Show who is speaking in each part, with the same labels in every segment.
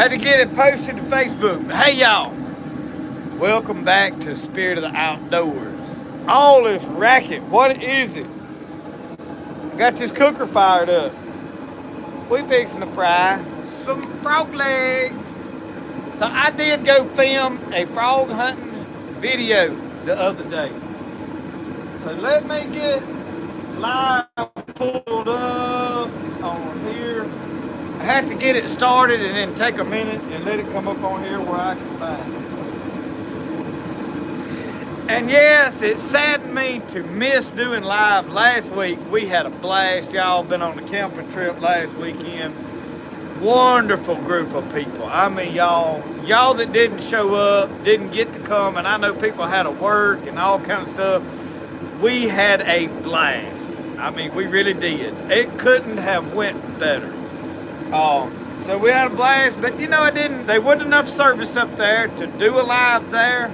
Speaker 1: Had to get it posted to Facebook. But hey, y'all, welcome back to Spirit of the Outdoors. All this racket, what is it? Got this cooker fired up. We fixing to fry some frog legs. So I did go film a frog hunting video the other day. So let me get live pulled up on here. I had to get it started and then take a minute and let it come up on here where I can find it. And yes, it saddened me to miss doing live last week. We had a blast. Y'all been on a camping trip last weekend. Wonderful group of people. I mean, y'all that didn't show up, didn't get to come, and I know people had to work and all kind of stuff. We had a blast. I mean, we really did. It couldn't have went better. So we had a blast, but you know, there wasn't enough service up there to do a live there.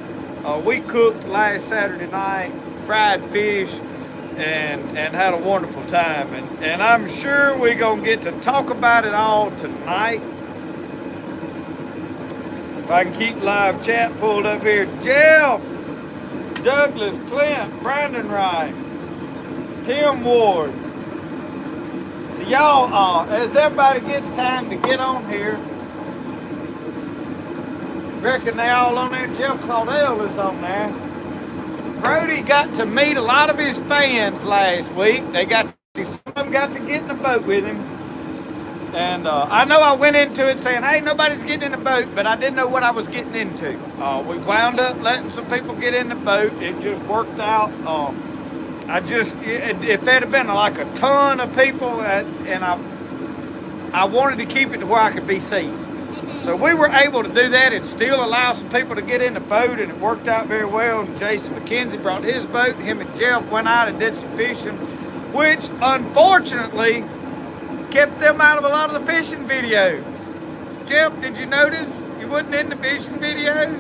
Speaker 1: We cooked last Saturday night, fried fish, and had a wonderful time. And I'm sure we're going to get to talk about it all tonight. If I can keep live chat pulled up here. Jeff, Douglas, Clint, Brandon Wright, Tim Ward. So y'all, as everybody gets time to get on here, reckon they all on there. Jeff Claudel is on there. Brody got to meet a lot of his fans last week. Some of them got to get in the boat with him. And I know I went into it saying, hey, nobody's getting in the boat, but I didn't know what I was getting into. We wound up letting some people get in the boat. It just worked out. If there had been like a ton of people, and I wanted to keep it to where I could be safe. So we were able to do that and still allow some people to get in the boat, and it worked out very well. And Jason McKenzie brought his boat. Him and Jeff went out and did some fishing, which unfortunately kept them out of a lot of the fishing videos. Jeff, did you notice you wasn't in the fishing videos?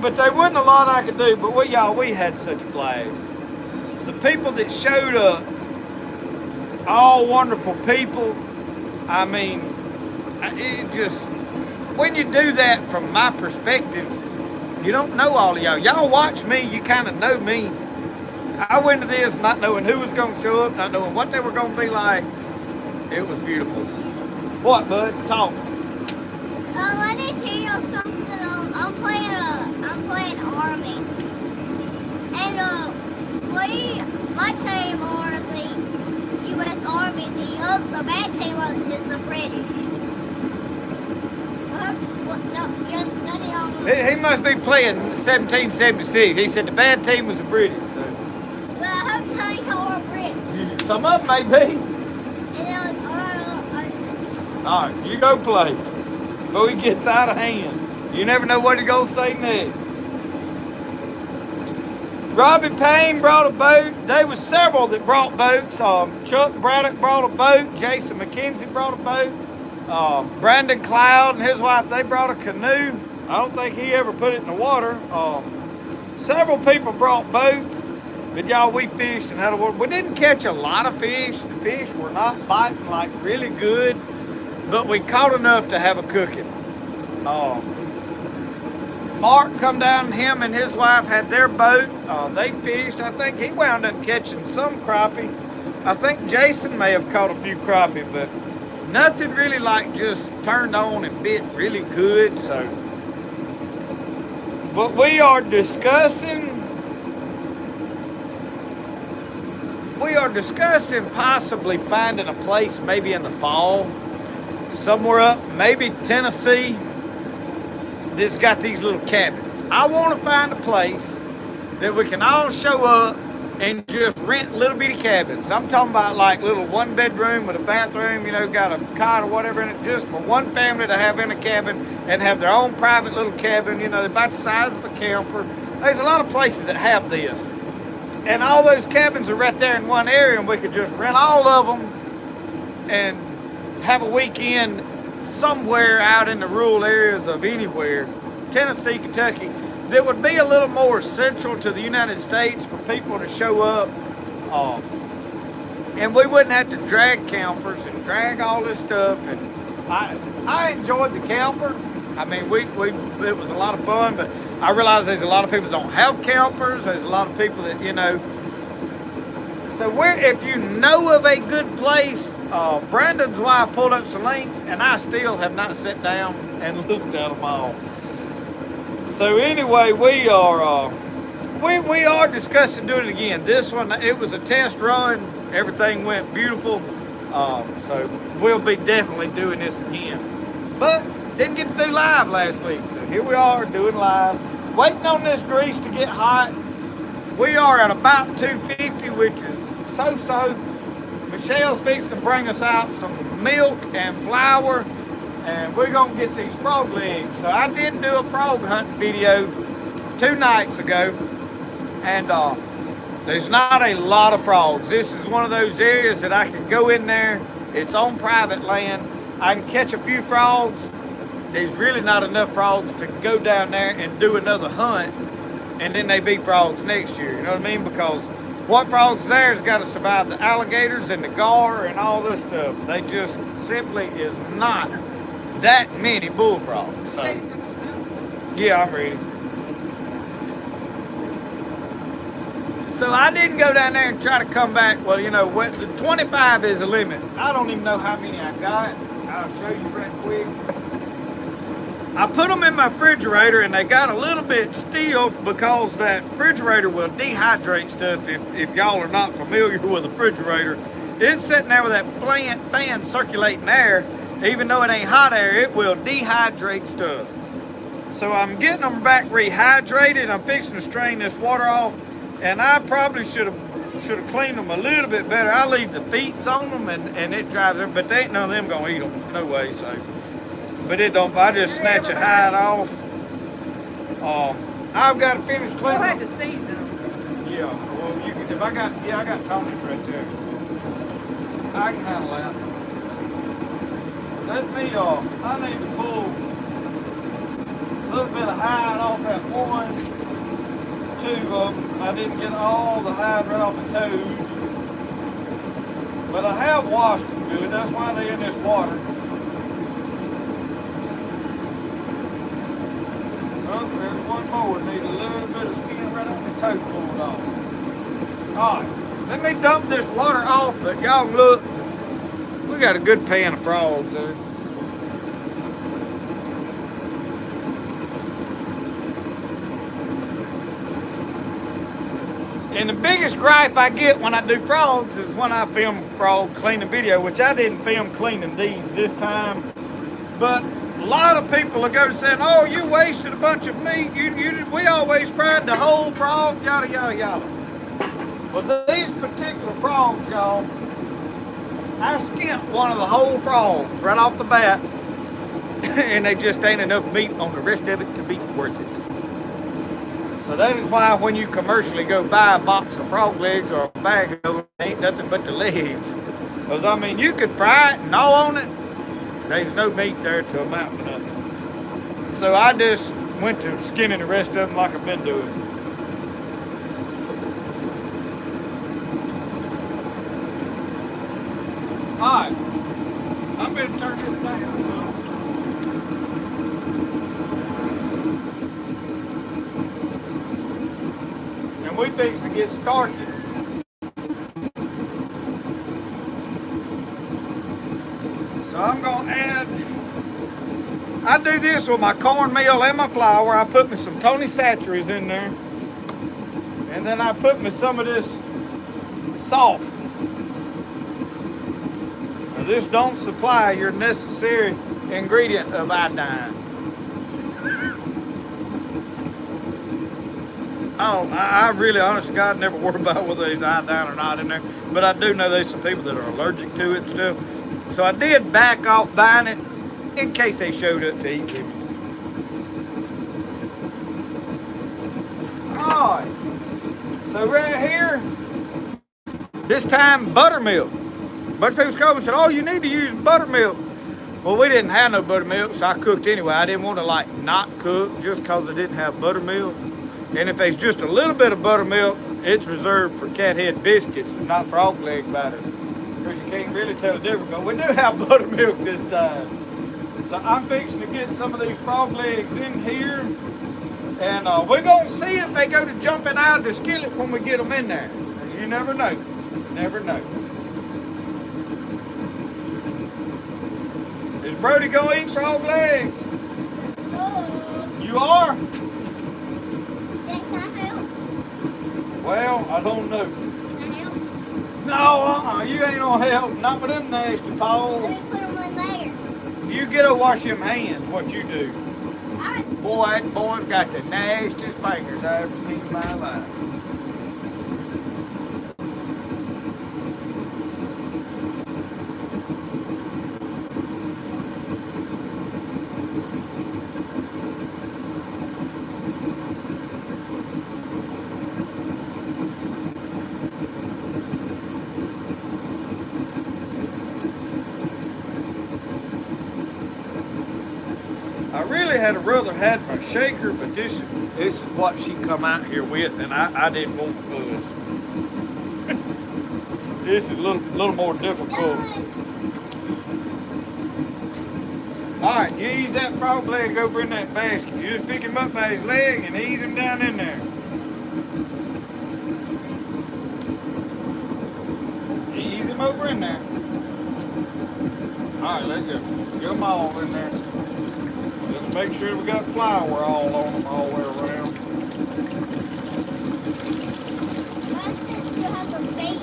Speaker 1: But there wasn't a lot I could do. But we had such a blast. The people that showed up, all wonderful people. I mean, when you do that from my perspective, you don't know all of y'all. Y'all watch me, you kind of know me. I went to this not knowing who was going to show up, not knowing what they were going to be like. It was beautiful. What, bud? Talk.
Speaker 2: I need to tell you something. I'm playing Army, and my team are the U.S. Army. The bad team is the British. None of y'all know.
Speaker 1: He must be playing 1776. He said the bad team was the British. So.
Speaker 2: Well, I hope none of y'all are British.
Speaker 1: Some of them may be. All right, you go play. Before he gets out of hand. You never know what he's going to say next. Robbie Payne brought a boat. There was several that brought boats. Chuck Braddock brought a boat. Jason McKenzie brought a boat. Brandon Cloud and his wife, they brought a canoe. I don't think he ever put it in the water. Several people brought boats. But y'all, we fished and had a water. We didn't catch a lot of fish. The fish were not biting like really good. But we caught enough to have a cooking. Mark come down, him and his wife had their boat. They fished. I think he wound up catching some crappie. I think Jason may have caught a few crappie, but nothing really like just turned on and bit really good. So, but we are discussing possibly finding a place maybe in the fall, somewhere up, maybe Tennessee, that's got these little cabins. I want to find a place that we can all show up and just rent little bitty cabins. I'm talking about like little one bedroom with a bathroom, got a cot or whatever in it, just for one family to have in a cabin and have their own private little cabin. They're about the size of a camper. There's a lot of places that have this. And all those cabins are right there in one area, and we could just rent all of them and have a weekend somewhere out in the rural areas of anywhere, Tennessee, Kentucky, that would be a little more central to the United States for people to show up. and we wouldn't have to drag campers and drag all this stuff. And I enjoyed the camper. I mean, it was a lot of fun, but I realize there's a lot of people that don't have campers. There's a lot of people that, you know. So if you know of a good place, Brandon's wife pulled up some links, and I still have not sat down and looked at them all. So anyway, we are discussing doing it again. This one, it was a test run. Everything went beautiful. So we'll be definitely doing this again. But didn't get to do live last week, so here we are doing live. Waiting on this grease to get hot. We are at about 250, which is so-so. Michelle's fixing to bring us out some milk and flour, and we're gonna get these frog legs. So I did do a frog hunt video 2 nights ago, and there's not a lot of frogs. This is one of those areas that I can go in there. It's on private land. I can catch a few frogs. There's really not enough frogs to go down there and do another hunt, and then they be frogs next year. You know what I mean? Because what frogs there's got to survive the alligators and the gar and all this stuff. They just simply is not that many bullfrogs. So yeah, I'm ready. So I didn't go down there and try to come back. Well, you know what? The 25 is a limit. I don't even know how many I got. I'll show you right quick. I put them in my refrigerator, and they got a little bit stiff because that refrigerator will dehydrate stuff. If y'all are not familiar with a refrigerator, it's sitting there with that fan circulating air. Even though it ain't hot air, it will dehydrate stuff. So I'm getting them back rehydrated. I'm fixing to strain this water off, and I probably should have cleaned them a little bit better. I leave the feet on them, and it drives them, but they ain't none of them gonna eat them. No way. So. But it don't. I just snatch a hide off. I've got to finish cleaning.
Speaker 3: We'll have to season them.
Speaker 1: Yeah. Well, you can. If I got. Yeah, I got Tony's right there. I can handle that. Let me. I need to pull a little bit of hide off that one, 2 of them. I didn't get all the hide right off the toes, but I have washed them good. That's why they're in this water. There's one more. Need a little bit of skin right on the toe pulled off. Alright, let me dump this water off, but y'all look. We got a good pan of frogs there. And the biggest gripe I get when I do frogs is when I film frog cleaning video, which I didn't film cleaning these this time. But a lot of people are going to say, oh, you wasted a bunch of meat. We always fried the whole frog, yada, yada, yada. Well, these particular frogs, y'all, I skinned one of the whole frogs right off the bat, and they just ain't enough meat on the rest of it to be worth it. So that is why when you commercially go buy a box of frog legs or a bag of them, ain't nothing but the legs. Because, I mean, you could fry it and gnaw on it. There's no meat there to amount to nothing. So I just went to skinning the rest of them like I've been doing. Alright, I'm going to turn this down. And we fix to get started. So I'm going to add, I do this with my cornmeal and my flour. I put me some Tony Chachere's in there. And then I put me some of this salt. Now this don't supply your necessary ingredient of iodine. I really, honest to God, never worry about whether there's iodine or not in there. But I do know there's some people that are allergic to it and stuff. So I did back off buying it in case they showed up to eat with me. Alright, so right here, this time buttermilk. A bunch of people called me and said, oh, you need to use buttermilk. Well, we didn't have no buttermilk, so I cooked anyway. I didn't want to like not cook just because I didn't have buttermilk. And if there's just a little bit of buttermilk, it's reserved for cat head biscuits and not frog leg batter. Because you can't really tell the difference. But we do have buttermilk this time. So I'm fixing to get some of these frog legs in here. And we're going to see if they go to jumping out of the skillet when we get them in there. You never know. Never know. Is Brody going to eat frog legs?
Speaker 2: Oh,
Speaker 1: You are?
Speaker 2: Dad, can I help?
Speaker 1: Well, I don't know.
Speaker 2: Can I help?
Speaker 1: No, you ain't gonna help. Not with them nasty
Speaker 2: Let
Speaker 1: paws.
Speaker 2: me put them in there.
Speaker 1: You get to wash them hands, what you do.
Speaker 2: Alright.
Speaker 1: Boy, that boy's got the nastiest fingers I ever seen in my life. I really had rather had my shaker, but this is what she come out here with, and I didn't want this. This is a little more difficult. All right, you ease that frog leg over in that basket. You just pick him up by his leg and ease him down in there. Ease him over in there. All right, let's go. Get them all in there. Just make sure we got flour all on them all the way around.
Speaker 2: Why does it still have the bait?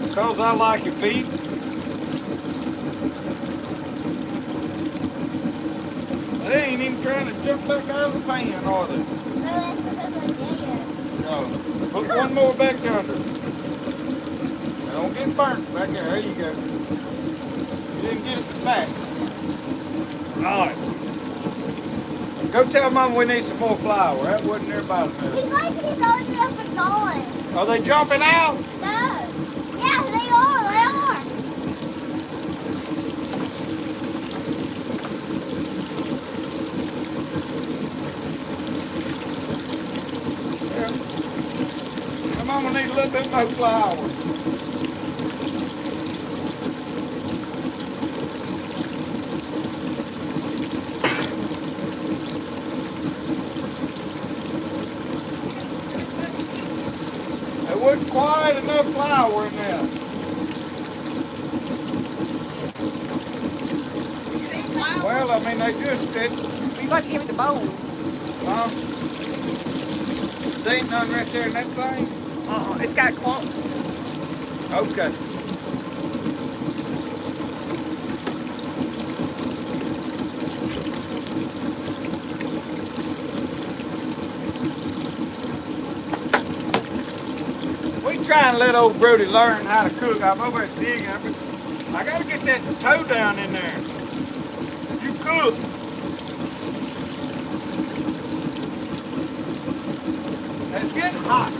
Speaker 1: Because I like it beat. They ain't even trying to jump back out of the pan, are they?
Speaker 2: No, that's because of Dad.
Speaker 1: No. Put one more back under. Now don't get burnt back there. There you go. You didn't get it back. All right. Go tell Mom we need some more flour. That wasn't everybody's
Speaker 2: He's
Speaker 1: mess.
Speaker 2: like he's old enough for going.
Speaker 1: Are they jumping out?
Speaker 2: No. Yeah, they are. They are.
Speaker 1: Yeah. Come on, we need a little bit more flour. There wasn't quite enough flour in there. Well, I mean, they just did.
Speaker 3: You got to give it the bowl.
Speaker 1: There ain't none right there in that thing?
Speaker 3: It's got clumps.
Speaker 1: Okay. We try and let old Brody learn how to cook. I'm over there digging. I gotta get that toe down in there. You cook. It's getting hot.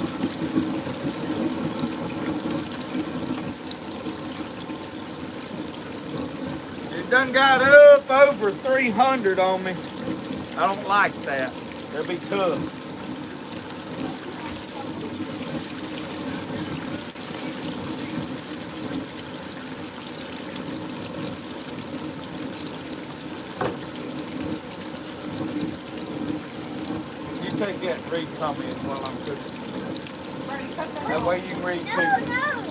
Speaker 1: It done got up over 300 on me. I don't like that. They'll be tough. You take that and read comments while I'm cooking. That way you can read
Speaker 2: No,
Speaker 1: people.
Speaker 2: no.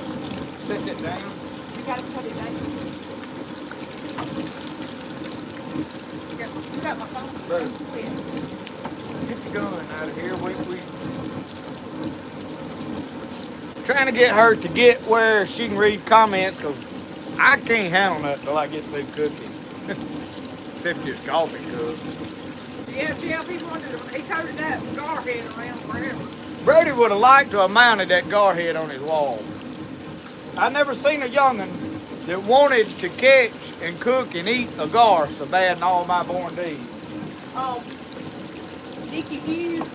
Speaker 1: Sit it down.
Speaker 3: You got to cut it down. You got my phone?
Speaker 1: Brother.
Speaker 3: Yeah.
Speaker 1: Get the gun out of here. We trying to get her to get where she can read comments because I can't handle that till I get through cooking. Except just coffee cup.
Speaker 3: Yeah, people wanted to, he toted that gar head around forever.
Speaker 1: Brody would have liked to have mounted that gar head on his wall. I never seen a young'un that wanted to catch and cook and eat a gar so bad in all my born days.
Speaker 3: Dickie Hughes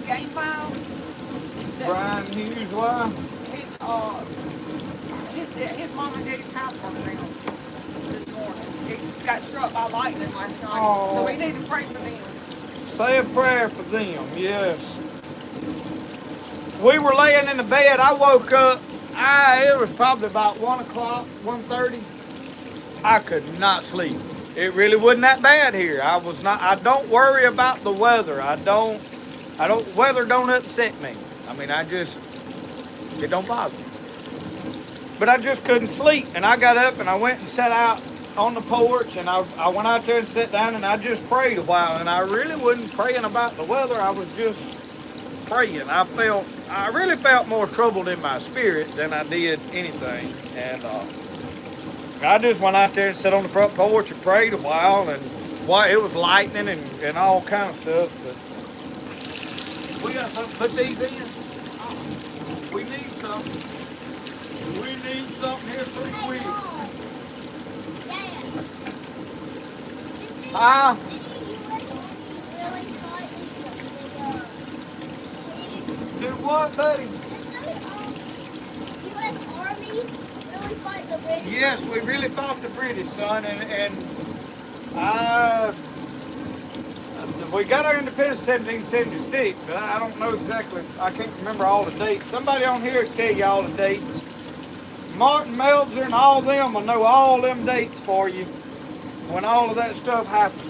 Speaker 3: Game File.
Speaker 1: Brian Hughes, why?
Speaker 3: His mom and daddy's house burned down this morning. It got struck by lightning last night.
Speaker 1: Oh.
Speaker 3: So we need to pray for them.
Speaker 1: Say a prayer for them, yes. We were laying in the bed. I woke up. It was probably about 1 o'clock, 1:30. I could not sleep. It really wasn't that bad here. I don't worry about the weather. Weather don't upset me. I mean, it don't bother me. But I just couldn't sleep. And I got up and I went and sat out on the porch and I went out there and sat down and I just prayed a while. And I really wasn't praying about the weather. I was just praying. I really felt more troubled in my spirit than I did anything. And I just went out there and sat on the front porch and prayed a while, and it was lightning and all kind of stuff. But we got something to put these in. We need something. We need something here pretty quick. Huh? Do what, buddy?
Speaker 2: U.S. Army really fight the British?
Speaker 1: Yes, we really fought the British, son, and we got our independence in 1776, but I don't know exactly. I can't remember all the dates. Somebody on here will tell you all the dates. Martin Meltzer and all them will know all them dates for you when all of that stuff happened.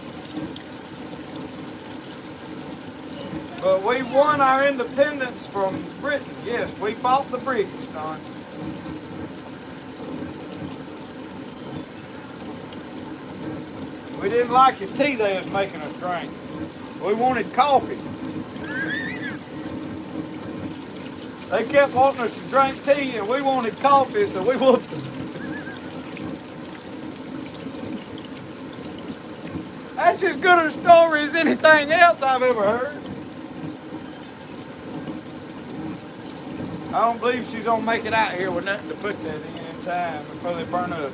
Speaker 1: But we won our independence from Britain. Yes, we fought the British, son. We didn't like the tea they was making us drink. We wanted coffee. They kept wanting us to drink tea and we wanted coffee, so we whooped them. That's as good a story as anything else I've ever heard. I don't believe she's gonna make it out here with nothing to put that in time before they burn up.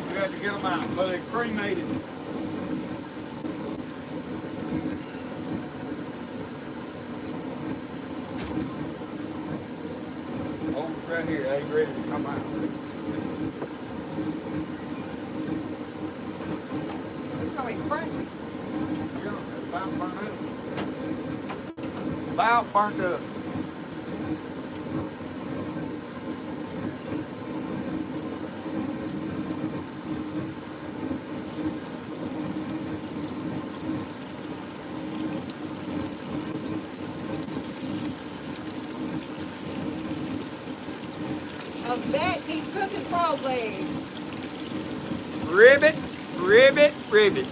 Speaker 1: We got to get them out before they cremated. Oh, it's right here. They ain't ready to come out.
Speaker 3: It's gonna be crunchy.
Speaker 1: Yeah, it's about burnt up. About burnt up.
Speaker 3: I bet he's cooking frog legs.
Speaker 1: Ribbit, ribbit, ribbit.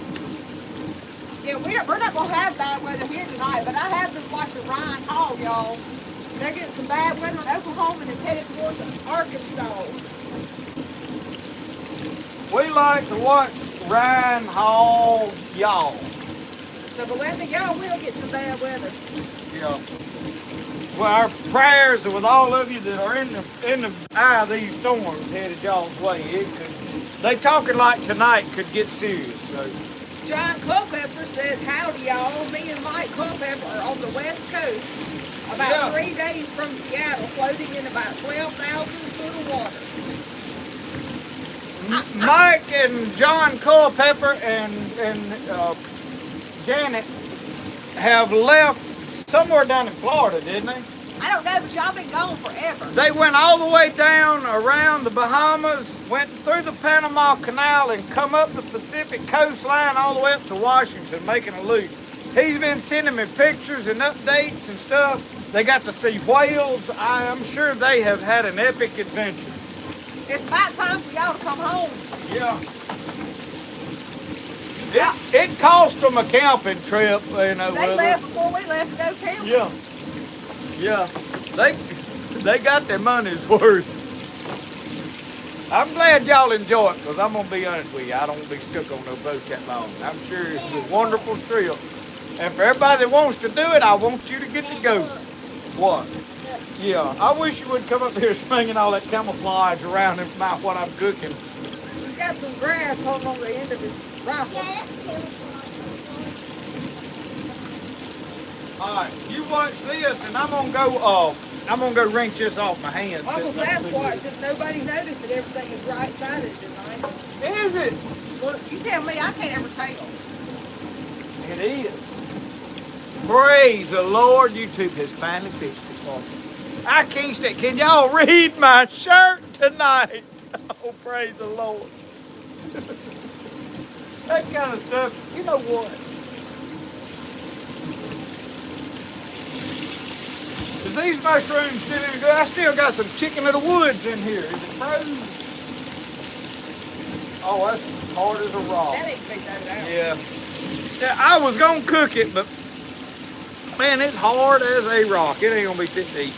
Speaker 3: Yeah, we're not gonna have bad weather here tonight, but I have been watching Ryan Hall, y'all. They're getting some bad weather in Oklahoma and it's headed towards Arkansas.
Speaker 1: We like to watch Ryan Hall, y'all.
Speaker 3: So believe me, y'all will get some bad weather.
Speaker 1: Yeah. Well, our prayers are with all of you that are in the eye of these storms headed y'all's way. They talking like tonight could get serious. So.
Speaker 3: John Culpepper says, howdy y'all, me and Mike Culpepper are on the west coast, about 3 days from Seattle, floating in about 12,000 foot of water.
Speaker 1: Mike and John Culpepper and Janet have left somewhere down in Florida, didn't they?
Speaker 3: I don't know, but y'all been gone forever.
Speaker 1: They went all the way down around the Bahamas, went through the Panama Canal and come up the Pacific coastline all the way up to Washington, making a loop. He's been sending me pictures and updates and stuff. They got to see whales. I am sure they have had an epic adventure.
Speaker 3: It's about time for y'all to come home.
Speaker 1: Yeah. It cost them a camping trip, you know.
Speaker 3: They left before we left to go camping.
Speaker 1: Yeah. Yeah. They got their money's worth. I'm glad y'all enjoy it, because I'm going to be honest with you, I don't be stuck on no boat that long. I'm sure it's a wonderful trip. And for everybody that wants to do it, I want you to get to go. What? Yeah, I wish you would come up here slinging all that camouflage around and about what I'm cooking.
Speaker 3: He's got some grass holding on the end of his rifle.
Speaker 2: Yeah, that's
Speaker 1: All right, you watch this, and I'm gonna go wrench this off my hands.
Speaker 3: Uncle Sasquatch says nobody noticed that everything is right-sided tonight.
Speaker 1: Is it?
Speaker 3: Well, you tell me, I can't ever tell.
Speaker 1: It is. Praise the Lord, YouTube has finally fixed it for me. I can't stay. Can y'all read my shirt tonight? Oh, praise the Lord. That kind of stuff, you know what? Is these mushrooms still in good? I still got some chicken of the woods in here. Is it frozen? Oh, that's hard as a rock.
Speaker 3: That ain't take that out.
Speaker 1: Yeah. Yeah, I was gonna cook it, but man, it's hard as a rock. It ain't gonna be fit to eat.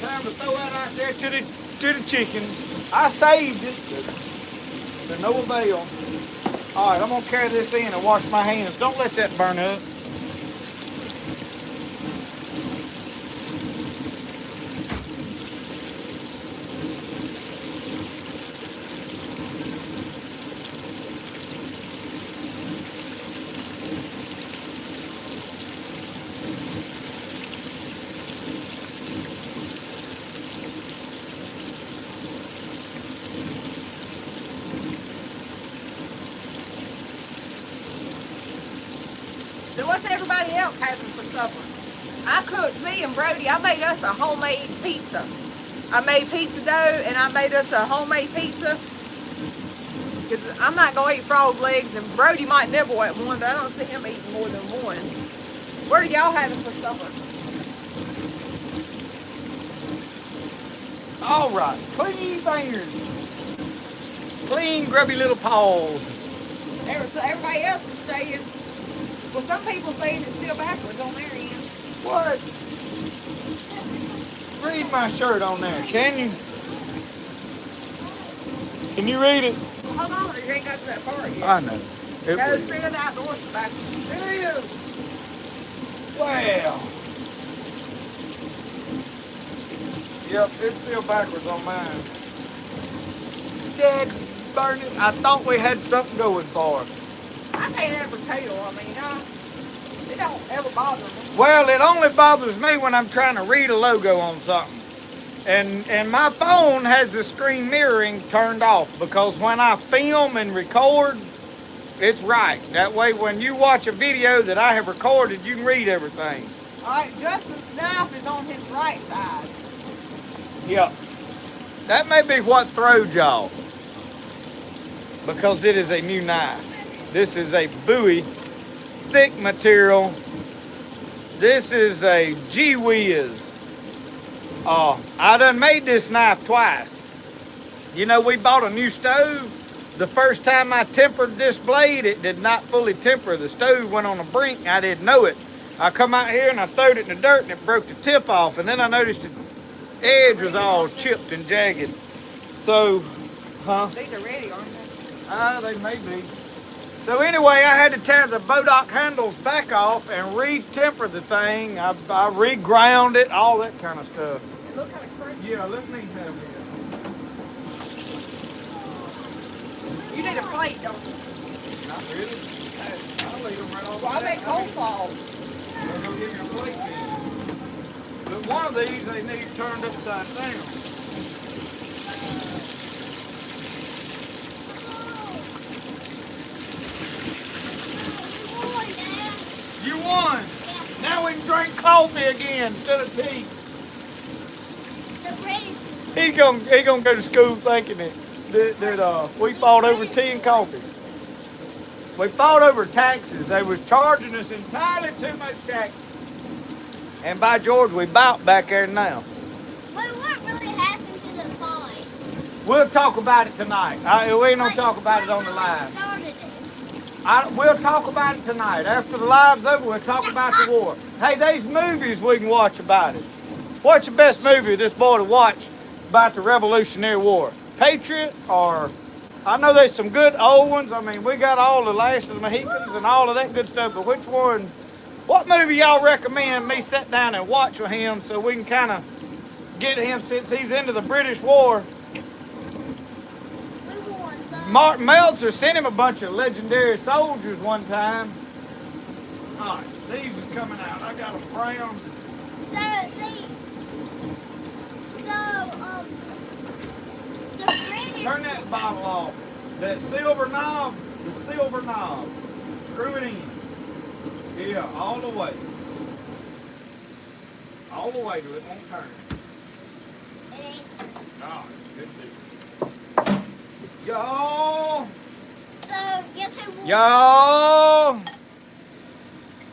Speaker 1: Time to throw that out there to the chickens. I saved it, but to no avail. All right, I'm gonna carry this in and wash my hands. Don't let that burn up.
Speaker 3: So what's everybody else having for supper? I cooked, me and Brody, I made us a homemade pizza. I made pizza dough and I made us a homemade pizza. Because I'm not going to eat frog legs, and Brody might nibble at one, but I don't see him eating more than one. What are y'all having for supper?
Speaker 1: All right, clean fingers. Clean, grubby little paws.
Speaker 3: Everybody else is saying, well, some people saying it's still backwards on their end.
Speaker 1: What? Read my shirt on there, can you? Can you read it?
Speaker 3: Hold on, you ain't got to that part yet.
Speaker 1: I know. It
Speaker 3: Go
Speaker 1: was-
Speaker 3: Spirit of the Outdoors is backwards.
Speaker 1: It is. Well. Yep, it's still backwards on mine. Dead burn it. I thought we had something going for us.
Speaker 3: I can't ever tell. I mean, it don't ever bother me.
Speaker 1: Well, it only bothers me when I'm trying to read a logo on something. And my phone has the screen mirroring turned off because when I film and record, it's right. That way when you watch a video that I have recorded, you can read everything.
Speaker 3: All right, Justin's knife is on his right side.
Speaker 1: Yep. That may be what throwed y'all. Because it is a new knife. This is a Bowie, thick material. This is a G-Wiz. I done made this knife twice. You know, we bought a new stove. The first time I tempered this blade, it did not fully temper. The stove went on a brink. I didn't know it. I come out here and I throwed it in the dirt and it broke the tip off. And then I noticed the edge was all chipped and jagged. So,
Speaker 3: These are ready, aren't they?
Speaker 1: they may be. So anyway, I had to tear the Bodoc handles back off and re-temper the thing. I re-ground it, all that kind of stuff.
Speaker 3: They look kind of crunchy.
Speaker 1: Yeah, let me have it.
Speaker 3: You need a plate, don't you?
Speaker 1: Not really. I'll leave them right off.
Speaker 3: Well, I make coleslaw.
Speaker 1: I'll go give you a plate then. But one of these they need turned upside down. You won. Now we can drink coffee again instead of tea.
Speaker 2: The British.
Speaker 1: He gonna go to school thinking that we fought over tea and coffee. We fought over taxes. They was charging us entirely too much tax. And by George, we bout back there now.
Speaker 2: But what really happened to the fine?
Speaker 1: We'll talk about it tonight. We ain't gonna talk about it on the live.
Speaker 2: Started it.
Speaker 1: We'll talk about it tonight. After the live's over, we'll talk about the war. Hey, there's movies we can watch about it. What's the best movie this boy to watch about the Revolutionary War? Patriot or... I know there's some good old ones. I mean, we got all the Last of the Mohicans and all of that good stuff, but which one... What movie y'all recommend me sit down and watch with him so we can kind of get him, since he's into the British War?
Speaker 2: We won. So
Speaker 1: Martin Meltzer sent him a bunch of legendary soldiers one time. All right, these are coming out. I got them brown.
Speaker 2: the British.
Speaker 1: Turn that bottle off. That silver knob, the silver knob. Screw it in. Yeah, all the way. All the way to it won't turn.
Speaker 2: It ain't.
Speaker 1: No, good deal. Y'all.
Speaker 2: So, guess who won?
Speaker 1: Y'all.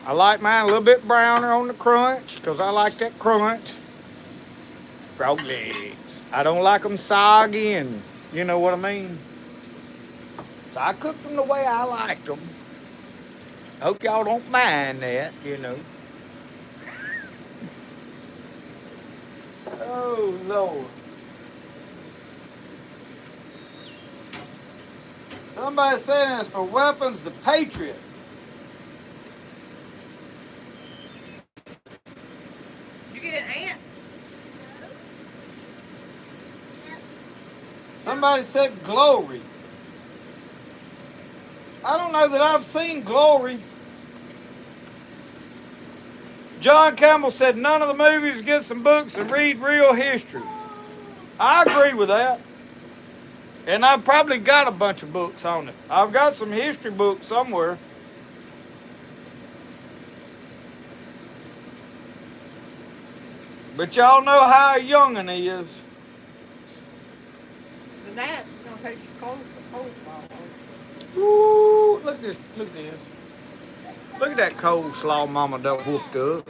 Speaker 1: I like mine a little bit browner on the crunch because I like that crunch. Frog legs. I don't like them soggy and you know what I mean. So I cooked them the way I liked them. Hope y'all don't mind that, you know. Oh, Lord. Somebody saying it's for weapons, the Patriot.
Speaker 3: You get ants?
Speaker 2: Yep.
Speaker 1: Somebody said Glory. I don't know that I've seen Glory. John Campbell said none of the movies get some books and read real history. I agree with that. And I've probably got a bunch of books on it. I've got some history books somewhere. But y'all know how a youngin' is.
Speaker 3: The gnats is gonna take your coleslaw.
Speaker 1: Ooh, look at this. Look at this. Look at that coleslaw mama done whooped up.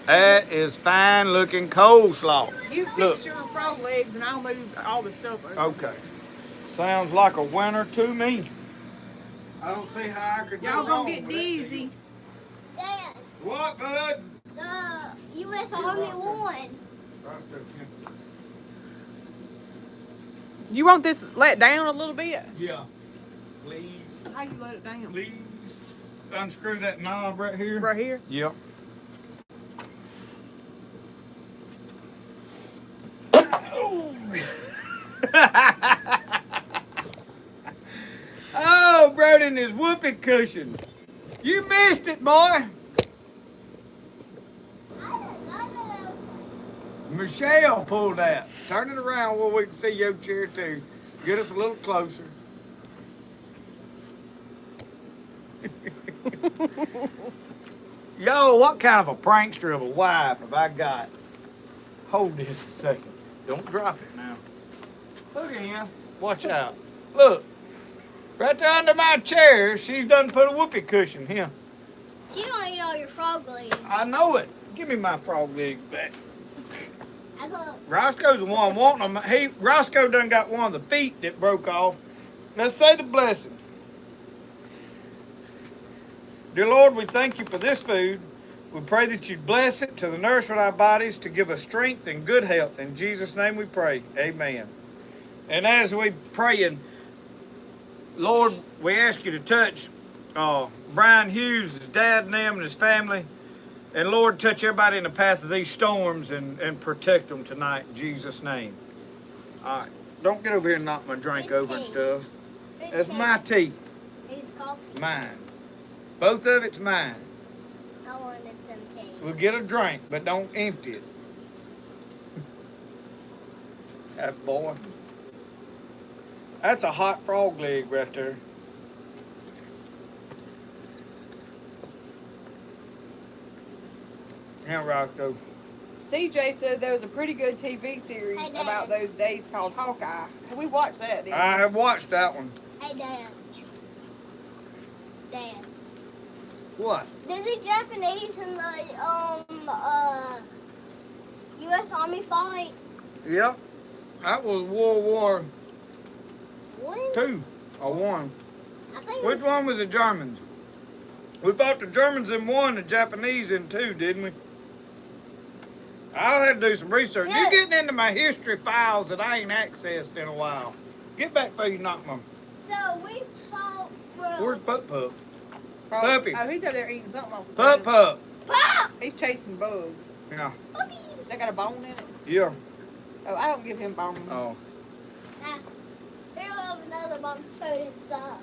Speaker 1: That is fine looking coleslaw.
Speaker 3: You
Speaker 1: Look.
Speaker 3: fix your frog legs and I'll move all the stuff over.
Speaker 1: Okay. Sounds like a winner to me. I don't see how I could go
Speaker 3: Y'all
Speaker 1: wrong
Speaker 3: gonna get
Speaker 1: with that
Speaker 3: dizzy.
Speaker 1: deal.
Speaker 2: Dad,
Speaker 1: What, bud?
Speaker 2: the U.S. Army won.
Speaker 3: You want this let down a little bit?
Speaker 1: Yeah. Please,
Speaker 3: How you let it down?
Speaker 1: please unscrew that knob right here.
Speaker 3: Right here?
Speaker 1: Yep. Oh, Brody and his whoopee cushion. You missed it, boy. Michelle pulled that. Turn it around where we can see your chair too. Get us a little closer. Yo, what kind of a prankster of a wife have I got? Hold this a second. Don't drop it now. Look at him. Watch out. Look. Right there under my chair, she's done put a whoopee cushion here.
Speaker 2: She don't eat all your frog legs.
Speaker 1: I know it. Give me my frog legs back.
Speaker 2: I thought,
Speaker 1: Roscoe's the one wanting them. Roscoe done got one of the feet that broke off. Let's say the blessing. Dear Lord, we thank you for this food. We pray that you bless it to the nourishment of our bodies to give us strength and good health. In Jesus' name we pray. Amen. And as we praying, Lord, we ask you to touch Brian Hughes, his dad and them and his family. And Lord, touch everybody in the path of these storms and protect them tonight in Jesus' name. All right. Don't get over here and knock my drink over and stuff. That's my tea.
Speaker 2: Who's coffee?
Speaker 1: Mine. Both of it's mine.
Speaker 2: I wanted some tea.
Speaker 1: We'll get a drink, but don't empty it. That boy. That's a hot frog leg right there. Now, Rocco.
Speaker 3: CJ said there was a pretty good TV series
Speaker 2: Hey, Dad.
Speaker 3: about those days called Hawkeye. We watched that, didn't
Speaker 1: I have watched that one.
Speaker 2: Hey, Dad. Dad.
Speaker 1: What?
Speaker 2: Did the Japanese and the U.S. Army fight?
Speaker 1: Yep. That was World War
Speaker 2: One?
Speaker 1: II or one.
Speaker 2: I think.
Speaker 1: Which one was the Germans? We fought the Germans in one, the Japanese in two, didn't we? I'll have to do some research.
Speaker 2: Yeah.
Speaker 1: You're getting into my history files that I ain't accessed in a while. Get back before you knock my...
Speaker 2: So we fought for.
Speaker 1: Where's Pup Pup?
Speaker 3: Probably.
Speaker 1: Puppy.
Speaker 3: Oh, he's over there eating something off the
Speaker 1: Pup
Speaker 3: ground.
Speaker 1: Pup.
Speaker 2: Pop!
Speaker 3: He's chasing bugs.
Speaker 1: Yeah.
Speaker 2: Puppy!
Speaker 3: They got a bone in it?
Speaker 1: Yeah.
Speaker 3: Oh, I don't give him bone.
Speaker 1: Oh.
Speaker 2: He'll have another bone put inside.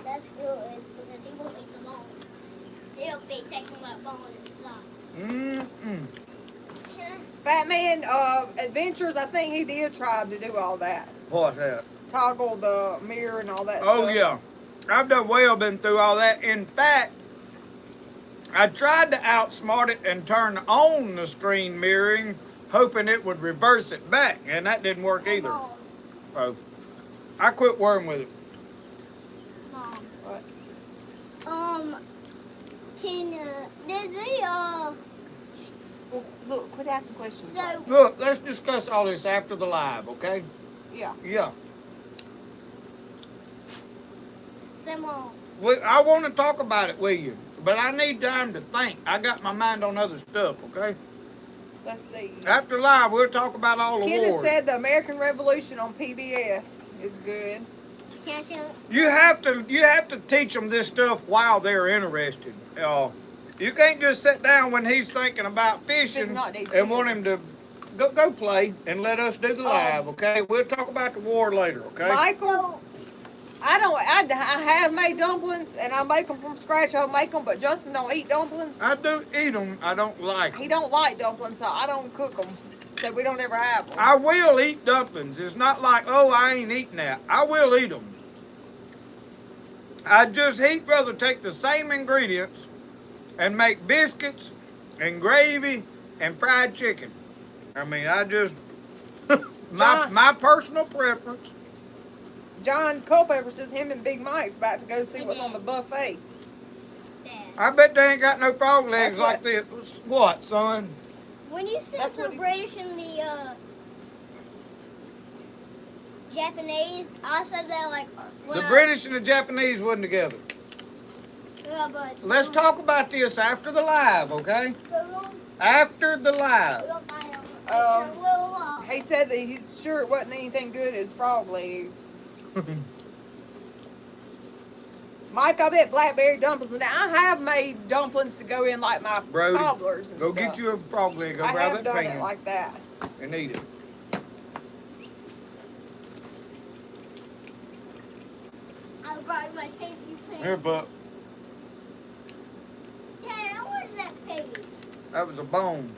Speaker 2: That's good because he won't eat the bone. He'll be taking that bone inside.
Speaker 1: Mm-mm.
Speaker 3: Fat Man Adventures, I think he did try to do all that.
Speaker 1: What's that?
Speaker 3: Toggle the mirror and all that
Speaker 1: Oh,
Speaker 3: stuff.
Speaker 1: yeah. I've done well been through all that. In fact, I tried to outsmart it and turn on the screen mirroring, hoping it would reverse it back, and that didn't work
Speaker 2: Hey,
Speaker 1: either.
Speaker 2: Mom.
Speaker 1: So I quit worrying with it.
Speaker 2: Mom.
Speaker 3: What?
Speaker 2: Can did they
Speaker 3: Well, look, quit asking questions.
Speaker 2: so
Speaker 1: Look, let's discuss all this after the live, okay?
Speaker 3: Yeah.
Speaker 1: Yeah.
Speaker 2: Mom?
Speaker 1: I want to talk about it with you, but I need time to think. I got my mind on other stuff, okay?
Speaker 3: Let's see.
Speaker 1: After live, we'll talk about all the
Speaker 3: Kenneth
Speaker 1: wars.
Speaker 3: said the American Revolution on PBS is good.
Speaker 2: Can I tell?
Speaker 1: You have to teach them this stuff while they're interested. You can't just sit down when he's thinking about fishing
Speaker 3: not these
Speaker 1: and want him to go play and let us do the live, okay? We'll talk about the war later, okay?
Speaker 3: Michael, I have made dumplings and I make them from scratch. I'll make them, but Justin don't eat dumplings.
Speaker 1: I do eat them. I don't like
Speaker 3: He
Speaker 1: them.
Speaker 3: don't like dumplings, so I don't cook them. So we don't ever have them.
Speaker 1: I will eat dumplings. It's not like, oh, I ain't eating that. I will eat them. I'd just rather take the same ingredients and make biscuits and gravy and fried chicken. I mean, I just, my personal preference.
Speaker 3: John Culpepper says him and Big Mike's about to go see what's on the buffet.
Speaker 2: Dad.
Speaker 1: I bet they ain't got no frog legs
Speaker 3: That's
Speaker 1: like this. What, son?
Speaker 2: When you said
Speaker 3: That's
Speaker 2: the
Speaker 3: what he-
Speaker 2: British and the Japanese, I said that like
Speaker 1: The British and the Japanese wasn't together.
Speaker 2: Yeah, but
Speaker 1: Let's talk about this after the live, okay?
Speaker 2: Boom,
Speaker 1: After the live.
Speaker 2: boom, boom.
Speaker 3: He said that he's sure it wasn't anything good as frog legs. Mike, I bet blackberry dumplings. Now I have made dumplings to go in like my
Speaker 1: Brody,
Speaker 3: cobblers and
Speaker 1: Go
Speaker 3: stuff.
Speaker 1: get you a frog leg over
Speaker 3: I
Speaker 1: out
Speaker 3: have
Speaker 1: of that
Speaker 3: done
Speaker 1: pan
Speaker 3: it like that.
Speaker 1: and eat it.
Speaker 2: I brought my tasty pan.
Speaker 1: Here, Buck.
Speaker 2: Dad, where's that pig?
Speaker 1: That was a bone.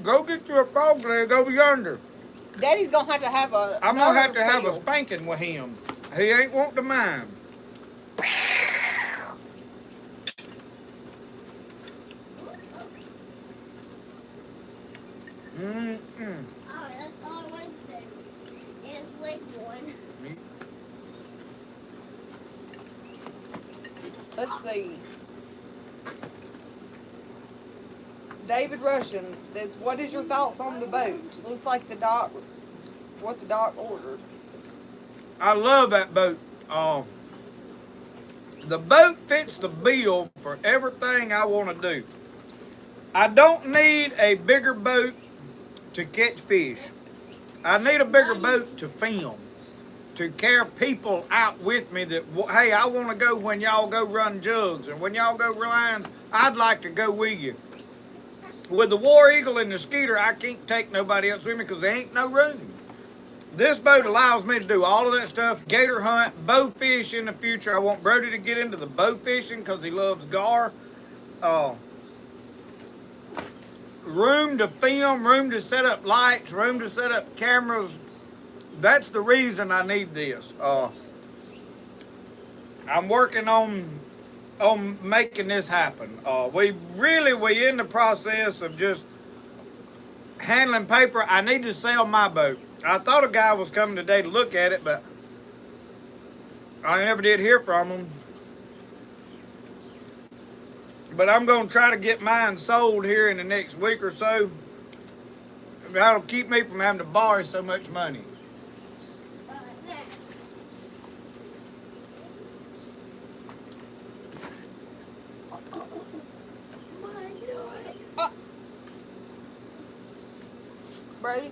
Speaker 1: Go get you a frog leg over yonder.
Speaker 3: Daddy's gonna have a.
Speaker 1: I'm gonna have to
Speaker 3: another
Speaker 1: have a
Speaker 3: field.
Speaker 1: spanking with him. He ain't want to mind. Mm-mm.
Speaker 2: Oh, that's all I wanted to do. Is lick one.
Speaker 3: Let's see. David Russian says, "What is your thoughts on the boat? Looks like what the doc ordered."
Speaker 1: I love that boat. The boat fits the bill for everything I want to do. I don't need a bigger boat to catch fish. I need a bigger boat to film, to carry people out with me that, hey, I want to go when y'all go run jugs, and when y'all go lines, I'd like to go with you. With the War Eagle and the Skeeter, I can't take nobody else with me because there ain't no room. This boat allows me to do all of that stuff, gator hunt, bow fish in the future. I want Brody to get into the bow fishing because he loves gar. Room to film, room to set up lights, room to set up cameras. That's the reason I need this. I'm working on making this happen. We in the process of just handling paper. I need to sell my boat. I thought a guy was coming today to look at it, but I never did hear from him. But I'm going to try to get mine sold here in the next week or so. That'll keep me from having to borrow so much money.
Speaker 3: Brody,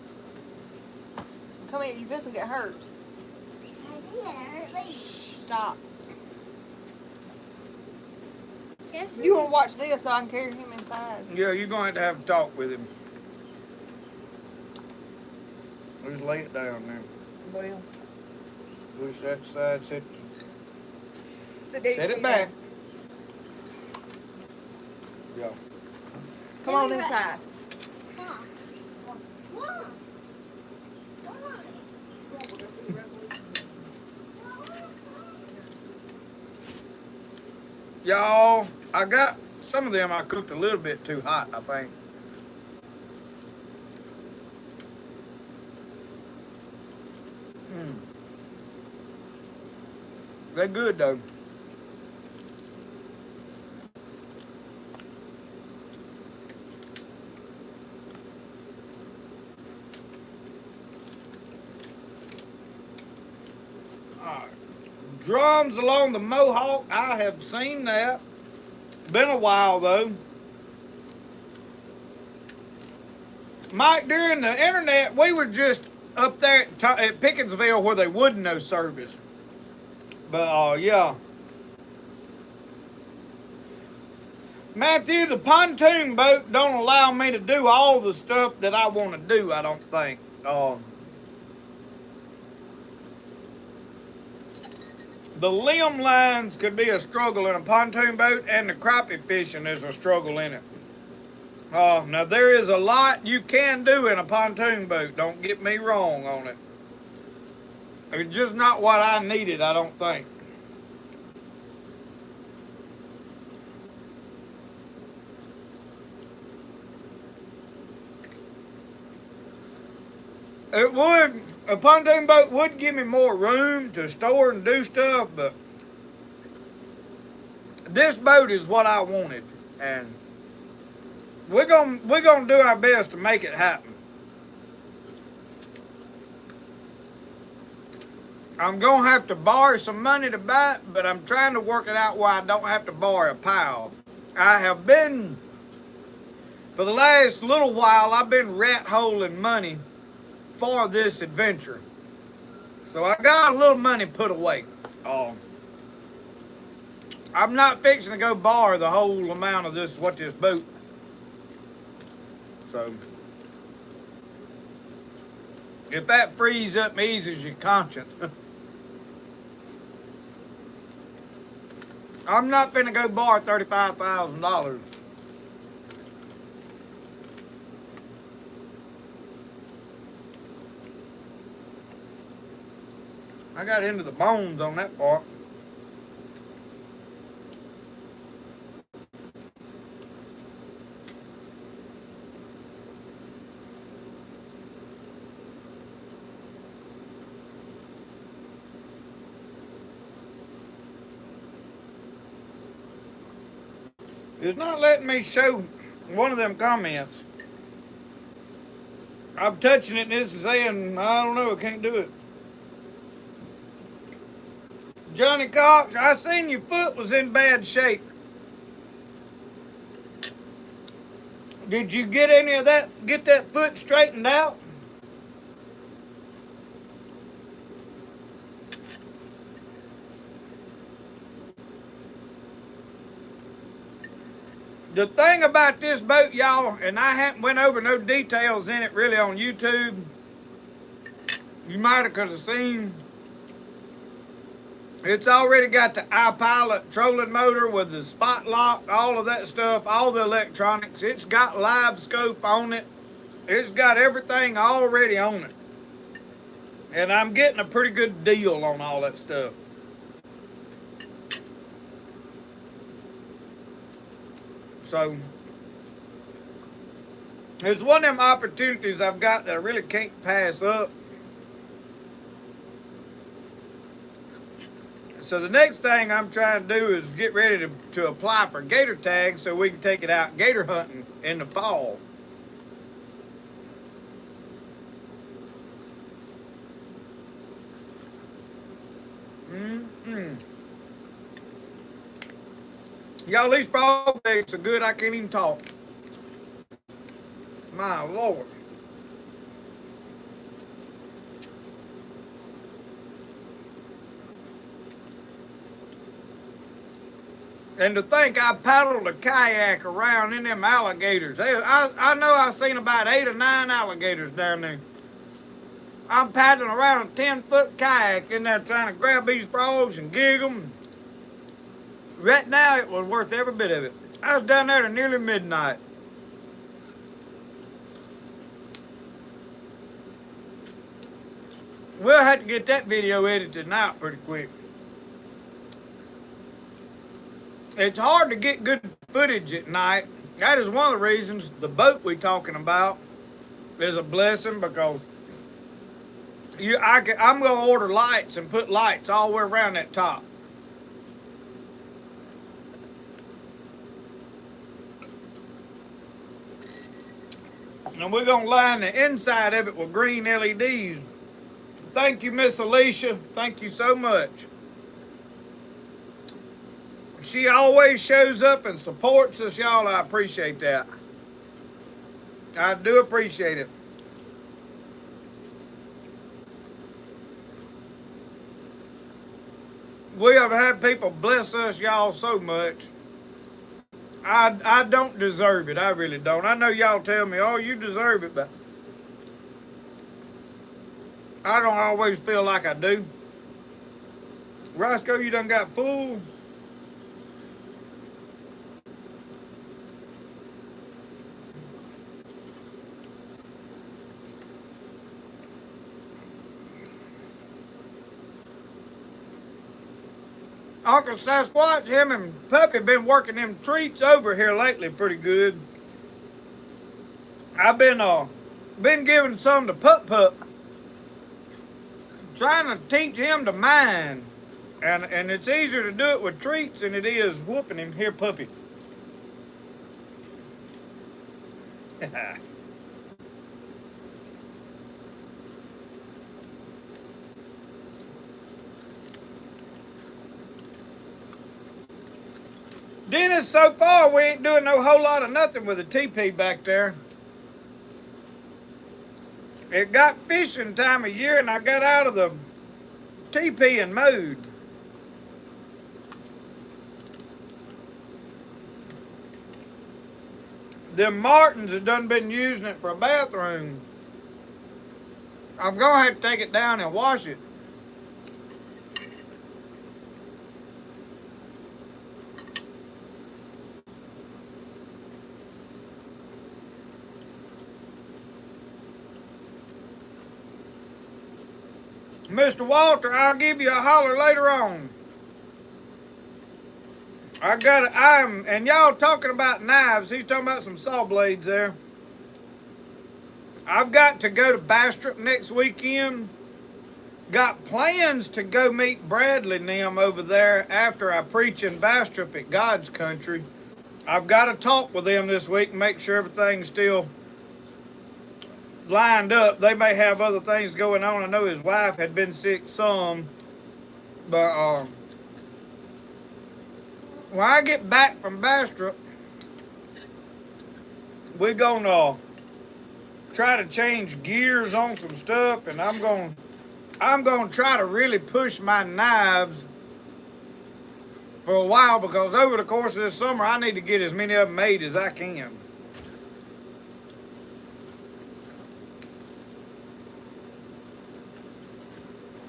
Speaker 3: come here. You fixing to get hurt.
Speaker 2: I think that hurt me.
Speaker 3: Stop. You want to watch this so I can carry him inside?
Speaker 1: Yeah, you're going to have to talk with him. Just lay it down there.
Speaker 3: Well,
Speaker 1: Push that side, set
Speaker 3: set
Speaker 1: it back. Yeah.
Speaker 3: Come on inside.
Speaker 2: Mom. Mom. Mom.
Speaker 1: Y'all, I got some of them I cooked a little bit too hot, I think. Mm. They're good though. Alright. Drums along the Mohawk, I have seen that. Been a while though. Mike, during the internet, we were just up there at Pickensville where they wouldn't no service. But yeah. Matthew, the pontoon boat don't allow me to do all the stuff that I want to do, I don't think. The limb lines could be a struggle in a pontoon boat, and the crappie fishing is a struggle in it. Now there is a lot you can do in a pontoon boat, don't get me wrong on it. It's just not what I needed, I don't think. It would, a pontoon boat would give me more room to store and do stuff, but this boat is what I wanted, and we're gonna do our best to make it happen. I'm gonna have to borrow some money to buy it, but I'm trying to work it out where I don't have to borrow a pile. I have been, for the last little while, I've been rat holing money for this adventure. So I got a little money put away. I'm not fixing to go borrow the whole amount of this boat. So if that frees up and eases your conscience, I'm not finna go borrow $35,000. I got into the bones on that part. It's not letting me show one of them comments. I'm touching it and this is saying, I don't know, I can't do it. Johnny Cox, I seen your foot was in bad shape. Did you get any of that, get that foot straightened out? The thing about this boat, y'all, and I haven't went over no details in it really on YouTube. You might have could have seen. It's already got the iPilot trolling motor with the spot lock, all of that stuff, all the electronics. It's got live scope on it. It's got everything already on it. And I'm getting a pretty good deal on all that stuff. So it's one of them opportunities I've got that I really can't pass up. So the next thing I'm trying to do is get ready to apply for gator tags so we can take it out gator hunting in the fall. Y'all, these frog legs are good, I can't even talk. My Lord. And to think I paddled a kayak around in them alligators. I know I've seen about 8 or 9 alligators down there. I'm paddling around a 10-foot kayak in there trying to grab these frogs and gig them. Right now, it was worth every bit of it. I was down there to nearly midnight. We'll have to get that video edited out pretty quick. it's hard to get good footage at night. That is one of the reasons the boat we're talking about is a blessing, because I'm going to order lights and put lights all the way around that top. And we're going to line the inside of it with green LEDs. Thank you, Miss Alicia. Thank you so much. She always shows up and supports us, y'all. I appreciate that. I do appreciate it. We have had people bless us, y'all, so much. I don't deserve it. I really don't. I know y'all tell me, oh, you deserve it, but I don't always feel like I do. Roscoe, you done got full. Uncle Sasquatch, him and Puppy been working them treats over here lately pretty good. I've been giving some to Pup, trying to teach him to mine. And it's easier to do it with treats than it is whooping him. Here, Puppy. Dennis, so far we ain't doing no whole lot of nothing with the teepee back there. It got fishing time of year and I got out of the teepee and mowed. Them Martins have done been using it for a bathroom. I'm gonna have to take it down and wash it. Mr. Walter, I'll give you a holler later on. And y'all talking about knives. He's talking about some saw blades there. I've got to go to Bastrop next weekend. Got plans to go meet Bradley and them over there after I preach in Bastrop at God's Country. I've got to talk with them this week and make sure everything's still lined up. They may have other things going on. I know his wife had been sick some, but when I get back from Bastrop, we're gonna try to change gears on some stuff, and I'm gonna try to really push my knives for a while, because over the course of this summer I need to get as many of them made as I can.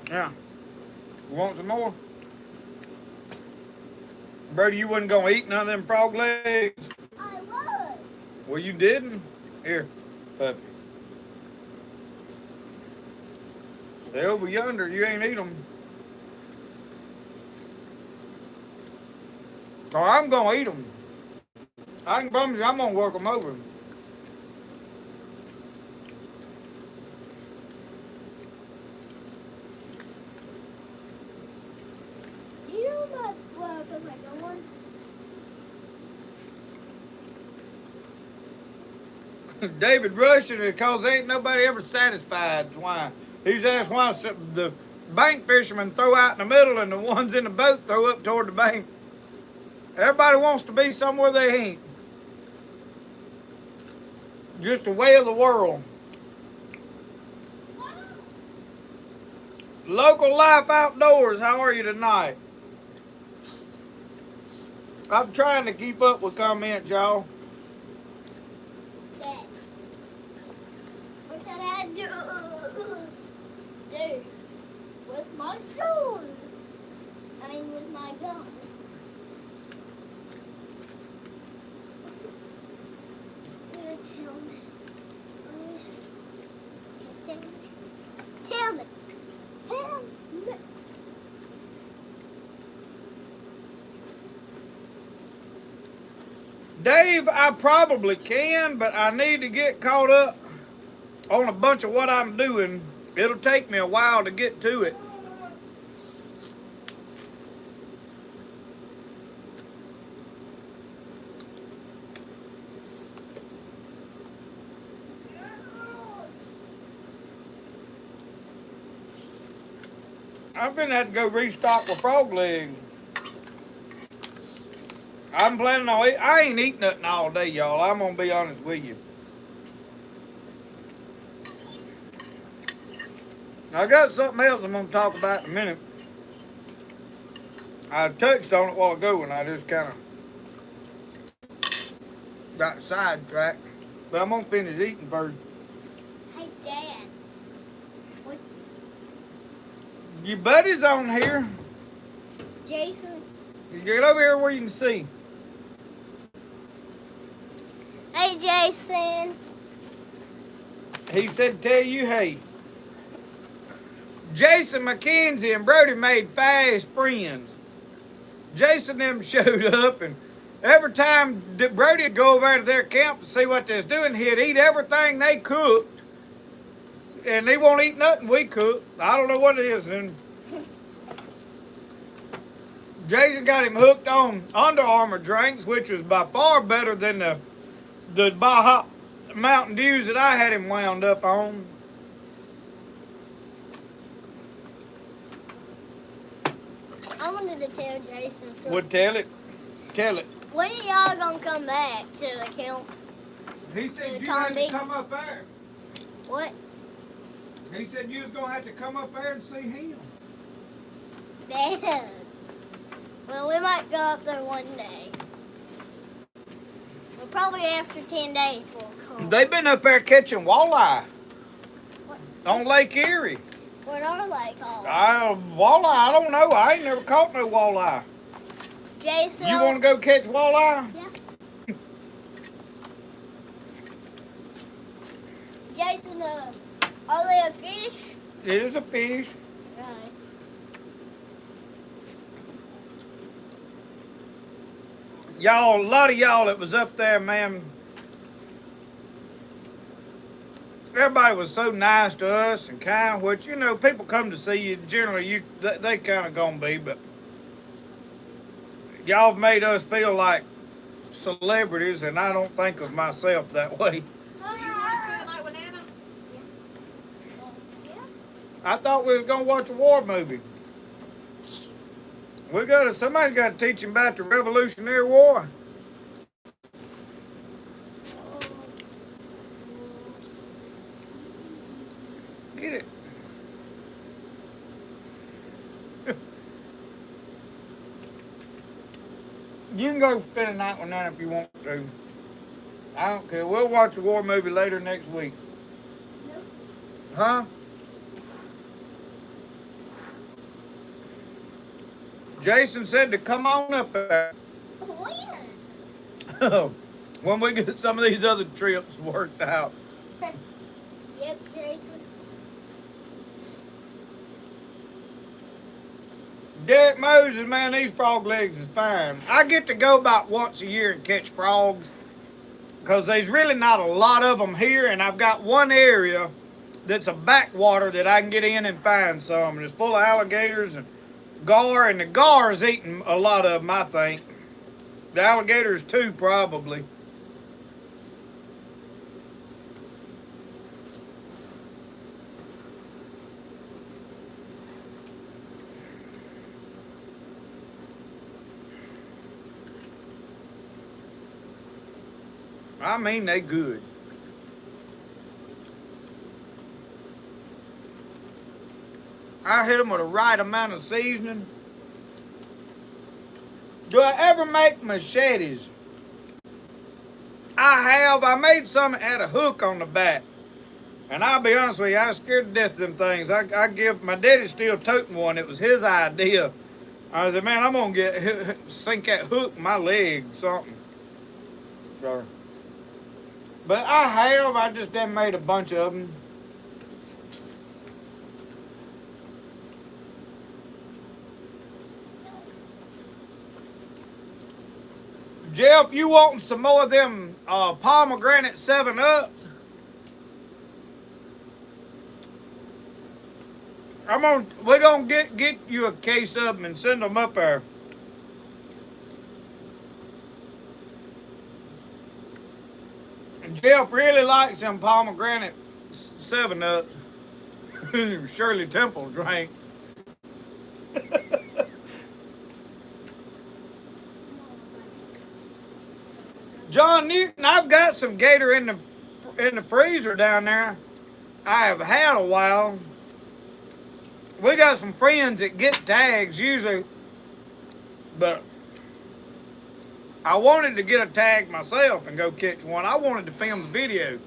Speaker 1: Yeah. You want some more? Brody, you wasn't gonna eat none of them frog legs?
Speaker 2: I was.
Speaker 1: Well, you didn't? Here, puppy. They over yonder, you ain't eat them. So I'm gonna eat them. I can promise you I'm gonna work them over. David Rushing, because ain't nobody ever satisfied. Why? He's asked why the bank fishermen throw out in the middle and the ones in the boat throw up toward the bank. Everybody wants to be somewhere they ain't. Just the way of the world. Local Life Outdoors, how are you tonight? I'm trying to keep up with comments, y'all.
Speaker 2: What did I do? Dude, with my sword. I mean, with my gun. Tell me. Tell me. Tell me.
Speaker 1: Dave, I probably can, but I need to get caught up on a bunch of what I'm doing. It'll take me a while to get to it. I'm gonna have to go restock with frog legs. I'm planning on eat. I ain't eating nothing all day, y'all. I'm gonna be honest with you. I got something else I'm gonna talk about in a minute. I touched on it a while ago and I just kind of got sidetracked. But I'm gonna finish eating first.
Speaker 2: Hey, Dad. What,
Speaker 1: Your buddy's on here.
Speaker 2: Jason?
Speaker 1: You get over here where you can see.
Speaker 2: Hey, Jason.
Speaker 1: He said tell you, hey. Jason McKenzie and Brody made fast friends. Jason them showed up, and every time Brody would go over to their camp to see what they was doing, he'd eat everything they cooked, and he won't eat nothing we cook. I don't know what it is. And Jason got him hooked on Under Armour drinks, which was by far better than the Baja Mountain Dews that I had him wound up on.
Speaker 2: I wanted to tell Jason something.
Speaker 1: Well, tell it. Tell it.
Speaker 2: When are y'all gonna come back to the camp?
Speaker 1: He said you
Speaker 2: Tom
Speaker 1: had to
Speaker 2: B.
Speaker 1: come up there.
Speaker 2: What?
Speaker 1: He said you was gonna have to come up there and see him.
Speaker 2: Dad. Well, we might go up there one day. Well, probably after 10 days we'll come.
Speaker 1: They've been up there catching walleye
Speaker 2: What?
Speaker 1: on Lake Erie.
Speaker 2: What are they called?
Speaker 1: Walleye, I don't know. I ain't never caught no walleye.
Speaker 2: Jason.
Speaker 1: You want to go catch walleye?
Speaker 2: Yeah. Jason, are they a fish?
Speaker 1: It is a fish.
Speaker 2: Right.
Speaker 1: Y'all, a lot of y'all that was up there, man. Everybody was so nice to us and kind, which, you know, people come to see you. Generally, they kind of gonna be, but y'all have made us feel like celebrities, and I don't think of myself that way.
Speaker 3: Do you want to feel like with Nana?
Speaker 2: Yeah.
Speaker 1: I thought we was gonna watch a war movie. Somebody's got to teach him about the Revolutionary War. Get it. You can go spend a night with Nana if you want to. I don't care. We'll watch a war movie later next week.
Speaker 2: Nope.
Speaker 1: Huh? Jason said to come on up there.
Speaker 2: When?
Speaker 1: When we get some of these other trips worked out.
Speaker 2: Yep, Jason.
Speaker 1: Derek Moses, man, these frog legs is fine. I get to go about once a year and catch frogs because there's really not a lot of them here, and I've got one area that's a backwater that I can get in and find some, and it's full of alligators and gar, and the gar is eating a lot of them, I think. The alligators too, probably. I mean, they good. I hit them with the right amount of seasoning. Do I ever make machetes? I have. I made some that had a hook on the back. And I'll be honest with you, I was scared to death of them things. My daddy's still toting one. It was his idea. I said, man, I'm going to sink that hook in my leg or something. Sorry. But I just done made a bunch of them. Jeff, you wanting some more of them pomegranate 7-Ups? We're gonna get you a case of them and send them up there. Jeff really likes them pomegranate 7-Ups. Shirley Temple drinks. John Newton, I've got some gator in the freezer down there. I have had a while. We got some friends that get tags usually, but I wanted to get a tag myself and go catch one. I wanted to film the video.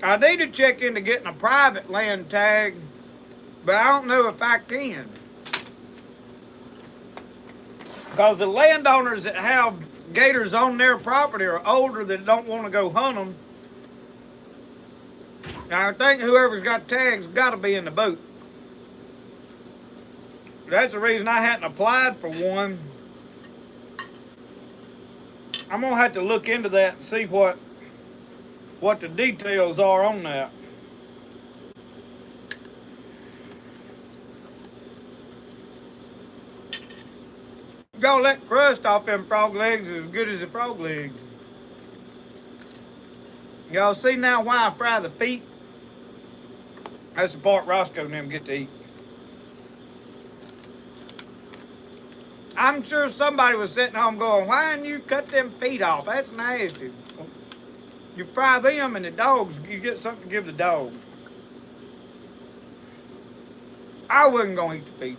Speaker 1: I need to check into getting a private land tag, but I don't know if I can. Because the landowners that have gators on their property are older that don't want to go hunt them. Now, I think whoever's got tags got to be in the boat. That's the reason I hadn't applied for one. I'm going to have to look into that and see what the details are on that. Gonna let crust off them frog legs as good as the frog legs. Y'all see now why I fry the feet? That's the part Roscoe and them get to eat. I'm sure somebody was sitting home going, why didn't you cut them feet off? That's nasty. You fry them and the dogs, you get something to give the dogs. I wasn't gonna eat the feet.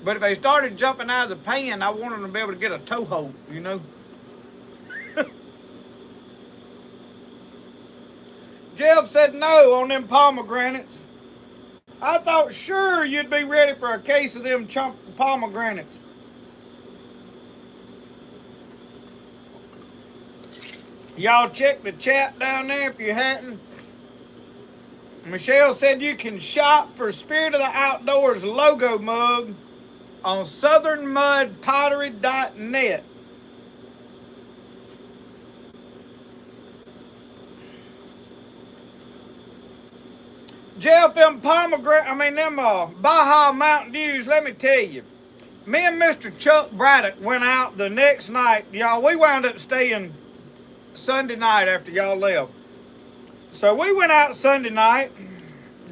Speaker 1: But if they started jumping out of the pan, I wanted them to be able to get a toe hold, you know? Jeff said no on them pomegranates. I thought sure you'd be ready for a case of them pomegranates. Y'all check the chat down there if you hadn't. Michelle said you can shop for Spirit of the Outdoors logo mug on southernmudpottery.net. Jeff, them Baja Mountain Dews, let me tell you. Me and Mr. Chuck Braddock went out the next night. Y'all, we wound up staying Sunday night after y'all left. So we went out Sunday night,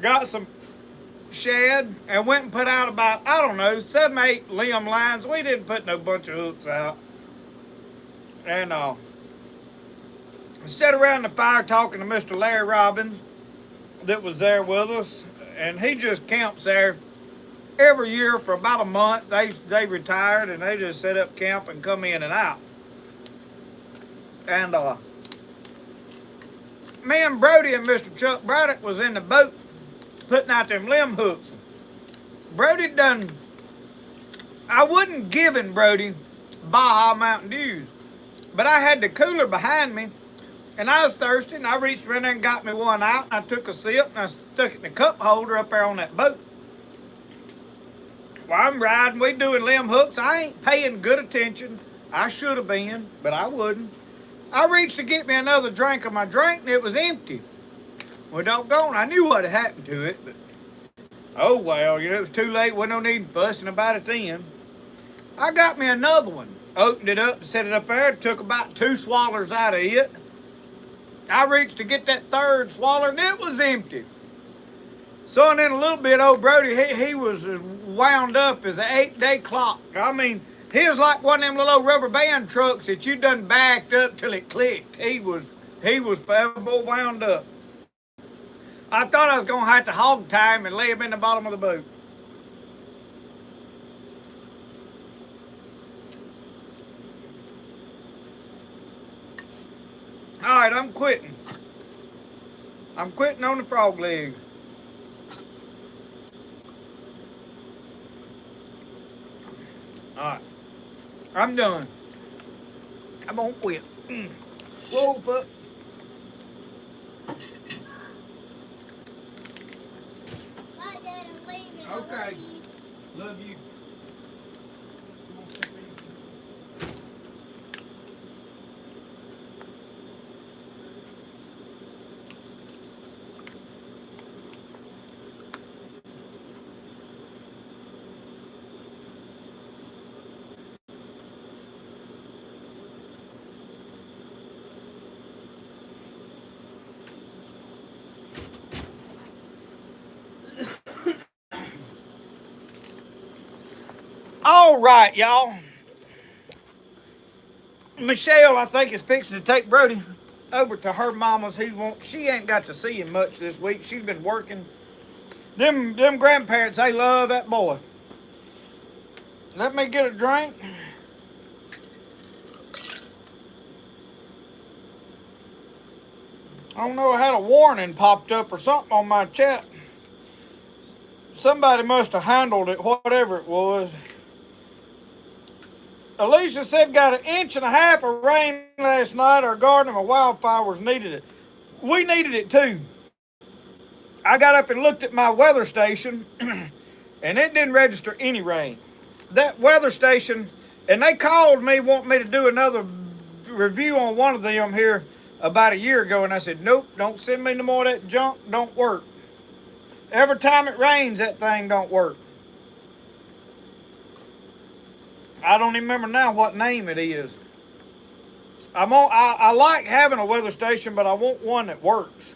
Speaker 1: got some shad, and went and put out about, 7, 8 limb lines. We didn't put no bunch of hooks out. And sat around the fire talking to Mr. Larry Robbins that was there with us, and he just camps there every year for about a month. They retired and they just set up camp and come in and out. And me and Brody and Mr. Chuck Braddock was in the boat putting out them limb hooks. Brody done, I wasn't giving Brody Baja Mountain Dews, but I had the cooler behind me, and I was thirsty, and I reached around there and got me one out, and I took a sip, and I stuck it in the cup holder up there on that boat. While I'm riding, we doing limb hooks. I ain't paying good attention. I should have been, but I wouldn't. I reached to get me another drink of my drink, and it was empty. Well, doggone, I knew what had happened to it, but oh well, it was too late. Wasn't no need fussing about it then. I got me another one, opened it up and set it up there, took about 2 swallers out of it. I reached to get that third swaller, and it was empty. So, and then a little bit, old Brody, he was as wound up as an 8-day clock. I mean, he was like one of them little rubber band trucks that you done backed up till it clicked. He was forever wound up. I thought I was going to have to hog tie him and lay him in the bottom of the boat. All right, I'm quitting. I'm quitting on the frog legs. All right, I'm done. I'm gonna quit. Whoa, pup. Okay. Love you. All right, y'all. Michelle, I think, is fixing to take Brody over to her mama's. She ain't got to see him much this week. She's been working. Them grandparents, they love that boy. Let me get a drink. I don't know, I had a warning popped up or something on my chat. Somebody must have handled it, whatever it was. Alicia said got 1.5 inches of rain last night. Our garden of wildflowers needed it. We needed it too. I got up and looked at my weather station and it didn't register any rain. That weather station, and they called me wanting me to do another review on one of them here about a year ago, and I said, nope, don't send me no more of that junk, don't work. Every time it rains, that thing don't work. I don't even remember now what name it is. I like having a weather station, but I want one that works.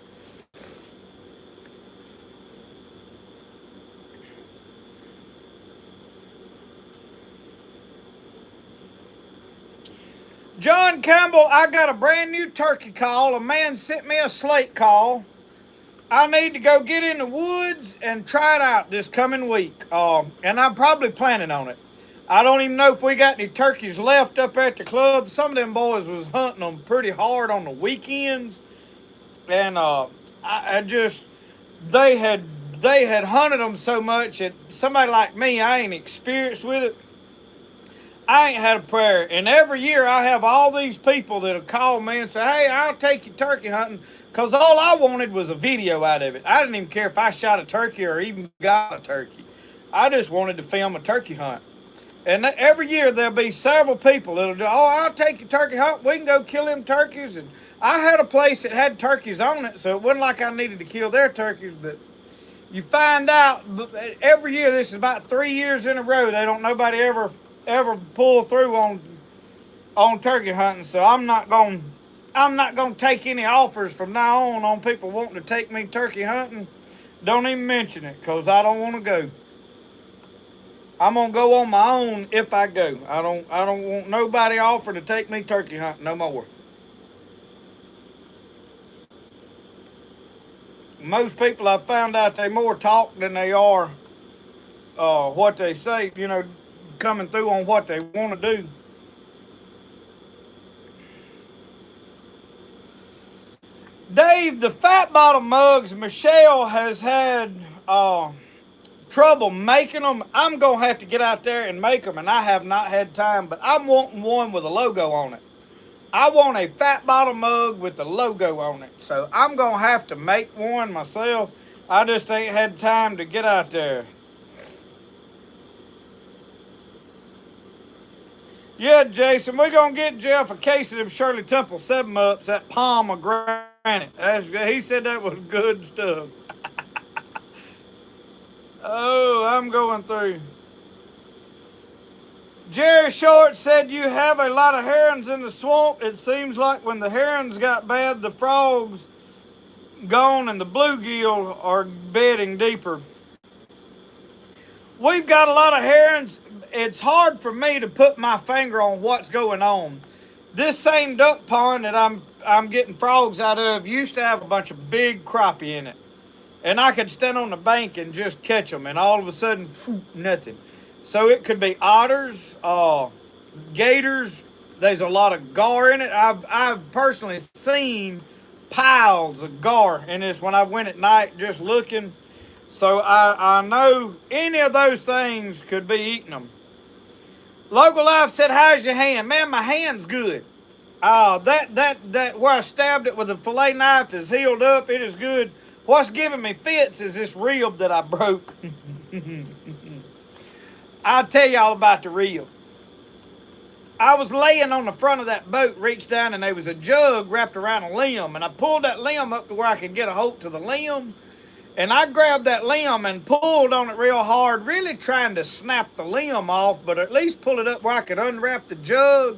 Speaker 1: John Campbell, I got a brand new turkey call. A man sent me a slate call. I need to go get in the woods and try it out this coming week. And I'm probably planning on it. I don't even know if we got any turkeys left up at the club. Some of them boys was hunting them pretty hard on the weekends. And they had hunted them so much that somebody like me, I ain't experienced with it. I ain't had a prayer. And every year I have all these people that'll call me and say, hey, I'll take you turkey hunting. Because all I wanted was a video out of it. I didn't even care if I shot a turkey or even got a turkey. I just wanted to film a turkey hunt. And every year there'll be several people that'll do, oh, I'll take you turkey hunt. We can go kill them turkeys. And I had a place that had turkeys on it, so it wasn't like I needed to kill their turkeys. But you find out every year, this is about 3 years in a row, they don't nobody ever pull through on turkey hunting. So I'm not gonna take any offers from now on people wanting to take me turkey hunting. Don't even mention it, cause I don't want to go. I'm gonna go on my own if I go. I don't want nobody offer to take me turkey hunting no more. Most people I've found out they more talk than they are what they say, coming through on what they want to do. Dave, the fat bottom mugs, Michelle has had trouble making them. I'm going to have to get out there and make them, and I have not had time, but I'm wanting one with a logo on it. I want a fat bottom mug with the logo on it, so I'm going to have to make one myself. I just ain't had time to get out there. Yeah, Jason, we're going to get Jeff a case of them Shirley Temple 7-Ups, that pomegranate. He said that was good stuff. Oh, I'm going through. Jerry Short said you have a lot of herons in the swamp. It seems like when the herons got bad, the frogs gone and the bluegill are bedding deeper. We've got a lot of herons. It's hard for me to put my finger on what's going on. This same duck pond that I'm getting frogs out of used to have a bunch of big crappie in it. And I could stand on the bank and just catch them, and all of a sudden, nothing. So it could be otters, gators. There's a lot of gar in it. I've personally seen piles of gar in this when I went at night just looking. So I know any of those things could be eating them. Local Life said, how's your hand? Man, my hand's good. That where I stabbed it with a fillet knife is healed up. It is good. What's giving me fits is this rib that I broke. I'll tell y'all about the reel. I was laying on the front of that boat, reached down, and there was a jug wrapped around a limb. And I pulled that limb up to where I could get a hold to the limb. And I grabbed that limb and pulled on it real hard, really trying to snap the limb off, but at least pull it up where I could unwrap the jug.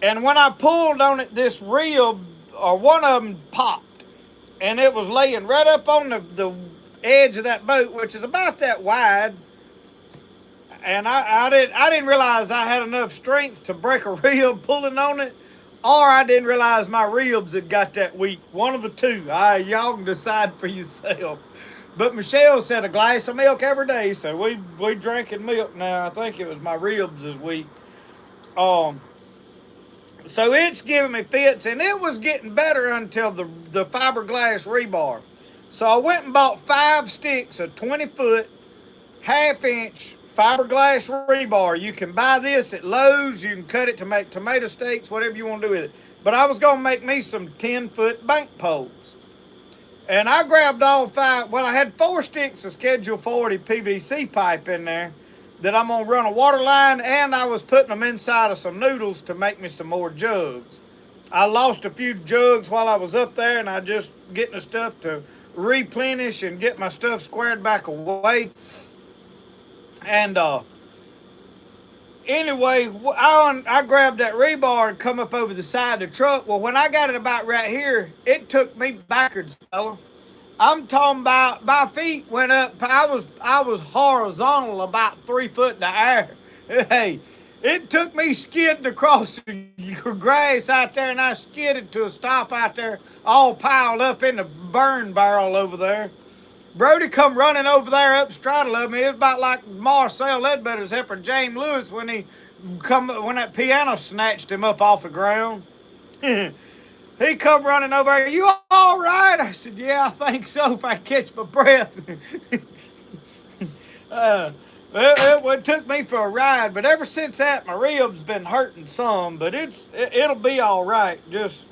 Speaker 1: And when I pulled on it, this reel, or one of them, popped. And it was laying right up on the edge of that boat, which is about that wide. And I didn't realize I had enough strength to break a rib pulling on it, or I didn't realize my ribs had got that weak. One of the two. Y'all can decide for yourself. But Michelle said a glass of milk every day, so we drinking milk now. I think it was my ribs is weak. So it's giving me fits, and it was getting better until the fiberglass rebar. So I went and bought 5 sticks of 20-foot, half-inch fiberglass rebar. You can buy this at Lowe's. You can cut it to make tomato steaks, whatever you want to do with it. But I was going to make me some 10-foot bank poles. And I grabbed all 5. Well, I had 4 sticks of Schedule 40 PVC pipe in there that I'm going to run a water line, and I was putting them inside of some noodles to make me some more jugs. I lost a few jugs while I was up there, and I just getting the stuff to replenish and get my stuff squared back away. And anyway, I grabbed that rebar and come up over the side of the truck. Well, when I got it about right here, it took me backwards, fella. I'm talking about my feet went up. I was horizontal about 3 foot in the air. Hey, it took me skidding across the grass out there, and I skidded to a stop out there, all piled up in the burn barrel over there. Brody come running over there up straddle of me. It was about like Marcel Ledbetter's helper James Lewis when that piano snatched him up off the ground. He come running over there. You all right? I said, yeah, I think so if I catch my breath. It took me for a ride, but ever since that, my ribs been hurting some, but it'll be all right. Just,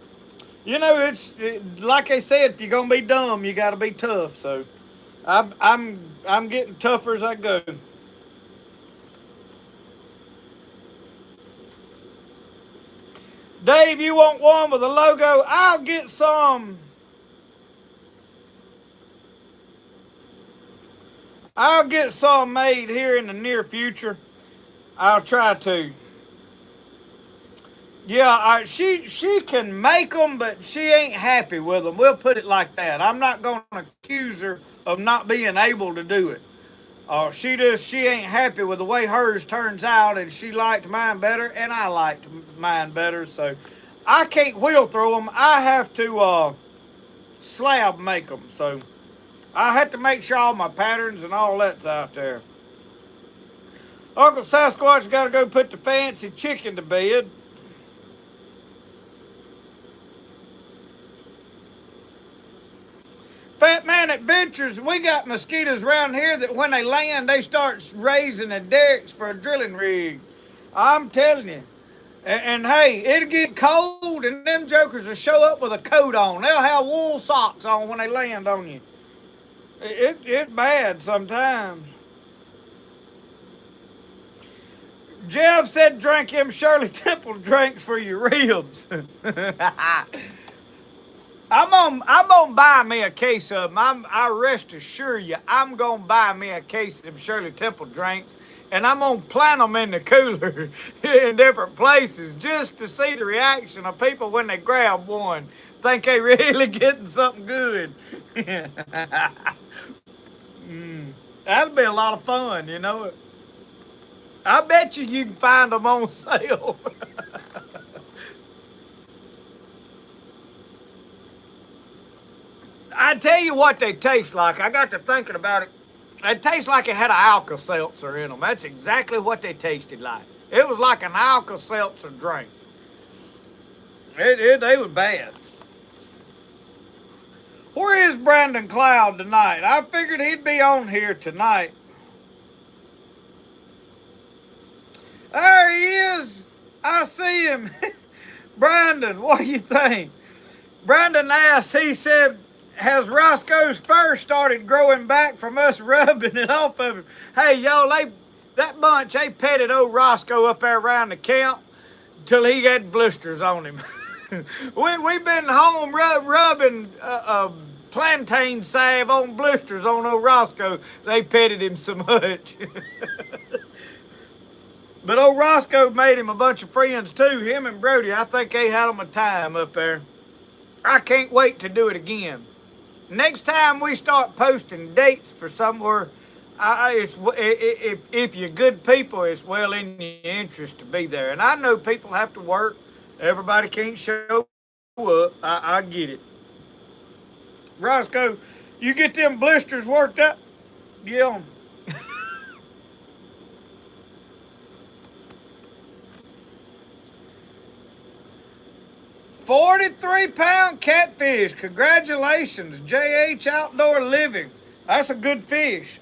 Speaker 1: like I said, if you're gonna be dumb, you gotta be tough. So I'm getting tougher as I go. Dave, you want one with a logo? I'll get some. I'll get some made here in the near future. I'll try to. Yeah, she can make them, but she ain't happy with them. We'll put it like that. I'm not going to accuse her of not being able to do it. She ain't happy with the way hers turns out, and she liked mine better, and I liked mine better. So I can't wheel through them. I have to slab make them. So I have to make sure all my patterns and all that's out there. Uncle Sasquatch got to go put the fancy chicken to bed. Fat Man Adventures, we got mosquitoes around here that when they land, they start raising the derricks for a drilling rig. I'm telling you. And hey, it'll get cold and them jokers will show up with a coat on. They'll have wool socks on when they land on you. It's bad sometimes. Jeff said drink him Shirley Temple drinks for your ribs. I'm gonna buy me a case of them. I rest assure you, I'm gonna buy me a case of them Shirley Temple drinks, and I'm gonna plant them in the cooler in different places just to see the reaction of people when they grab one. Think they really getting something good. That'll be a lot of fun, you know. I bet you can find them on sale. I tell you what they taste like. I got to thinking about it. They taste like it had an Alka-Seltzer in them. That's exactly what they tasted like. It was like an Alka-Seltzer drink. They were bad. Where is Brandon Cloud tonight? I figured he'd be on here tonight. There he is. I see him. Brandon, what do you think? Brandon asked, he said, has Roscoe's fur started growing back from us rubbing it off of him? Hey, y'all, That bunch, they petted old Roscoe up there around the camp till he had blisters on him. we been home rubbing plantain salve on blisters on old Roscoe. They petted him so much. But old Roscoe made him a bunch of friends too. Him and Brody, I think they had them a time up there. I can't wait to do it again. Next time we start posting dates for somewhere, if you're good people, it's well in your interest to be there. And I know people have to work. Everybody can't show up. I get it. Roscoe, you get them blisters worked up? Yeah. 43-pound catfish. Congratulations, JH Outdoor Living. That's a good fish.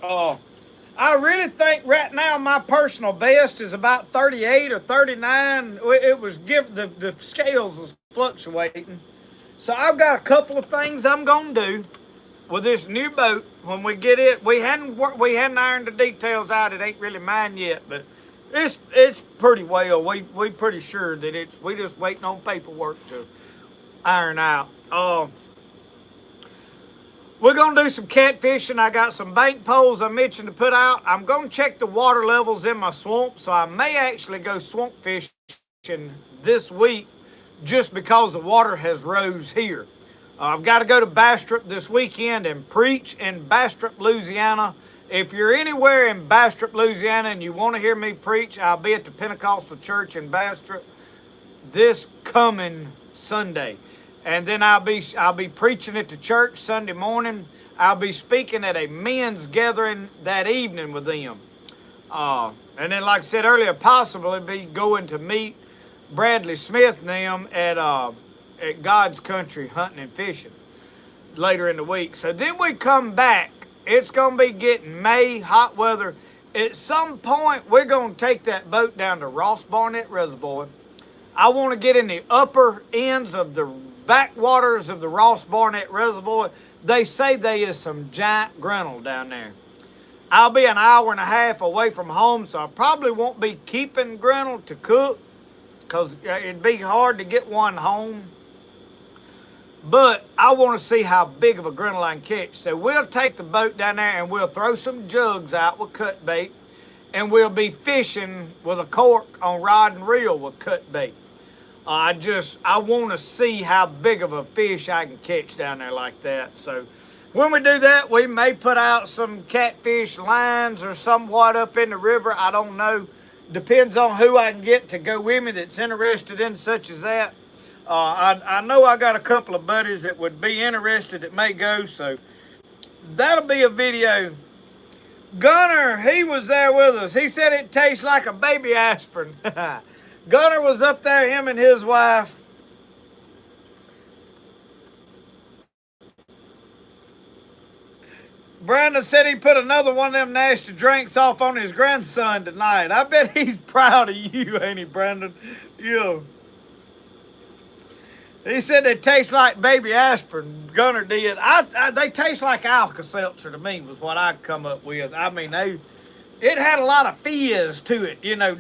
Speaker 1: I really think right now my personal best is about 38 or 39. It was the scales was fluctuating. So I've got a couple of things I'm gonna do with this new boat when we get it. We hadn't ironed the details out. It ain't really mine yet, but it's pretty well. We pretty sure that we just waiting on paperwork to iron out. We're gonna do some catfishing. I got some bank poles I mentioned to put out. I'm gonna check the water levels in my swamp, so I may actually go swamp fishing this week just because the water has rose here. I've got to go to Bastrop this weekend and preach in Bastrop, Louisiana. If you're anywhere in Bastrop, Louisiana, and you want to hear me preach, I'll be at the Pentecostal Church in Bastrop this coming Sunday. And then I'll be preaching at the church Sunday morning. I'll be speaking at a men's gathering that evening with them. And then, like I said earlier, possibly be going to meet Bradley Smith and them at God's Country hunting and fishing later in the week. So then we come back. It's going to be getting May, hot weather. At some point, we're going to take that boat down to Ross Barnett Reservoir. I want to get in the upper ends of the backwaters of the Ross Barnett Reservoir. They say there is some giant grunnel down there. I'll be an hour and a half away from home, so I probably won't be keeping grunnel to cook because it'd be hard to get one home. But I want to see how big of a grunnel I can catch. So we'll take the boat down there and we'll throw some jugs out with cut bait, and we'll be fishing with a cork on rod and reel with cut bait. I want to see how big of a fish I can catch down there like that. So when we do that, we may put out some catfish lines or somewhat up in the river. I don't know. Depends on who I can get to go with me that's interested in such as that. I know I got a couple of buddies that would be interested that may go, so that'll be a video. Gunner, he was there with us. He said it tastes like a baby aspirin. Gunner was up there, him and his wife. Brandon said he put another one of them nasty drinks off on his grandson tonight. I bet he's proud of you, ain't he, Brandon? Yeah. He said they taste like baby aspirin. Gunner did. They taste like Alka-Seltzer to me was what I come up with. I mean, it had a lot of fizz to it, you know.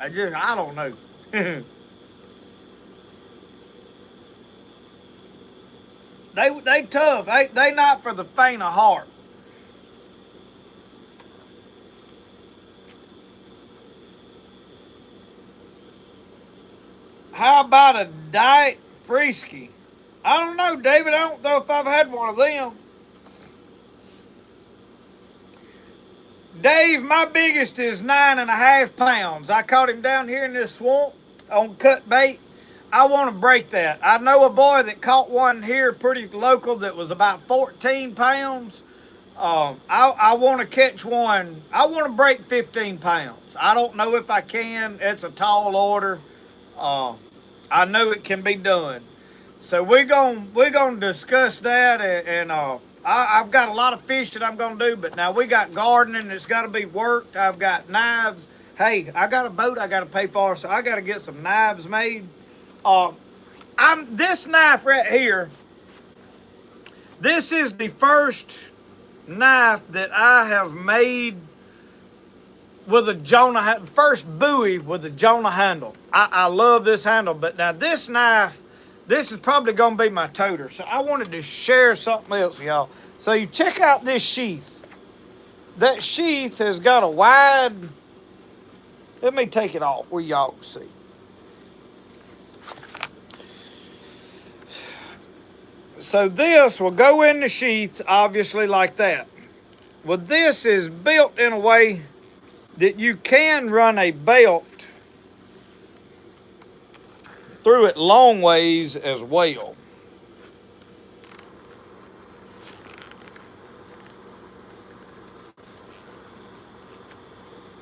Speaker 1: I don't know. They tough. They not for the faint of heart. How about a Diet Frisky? I don't know, David. I don't know if I've had one of them. Dave, my biggest is 9.5 pounds. I caught him down here in this swamp on cut bait. I want to break that. I know a boy that caught one here pretty local that was about 14 pounds. I want to catch one. I want to break 15 pounds. I don't know if I can. It's a tall order. I know it can be done. So we're gonna discuss that, and I've got a lot of fish that I'm gonna do, but now we got gardening that's got to be worked. I've got knives. Hey, I got a boat I got to pay for, so I got to get some knives made. This knife right here. This is the first knife that I have made with a Jonah, first buoy with a Jonah handle. I love this handle, but now this knife, this is probably gonna be my toter. So I wanted to share something else with y'all. So you check out this sheath. That sheath has got a wide, let me take it off where y'all can see. So this will go in the sheath, obviously like that. Well, this is built in a way that you can run a belt through it long ways as well.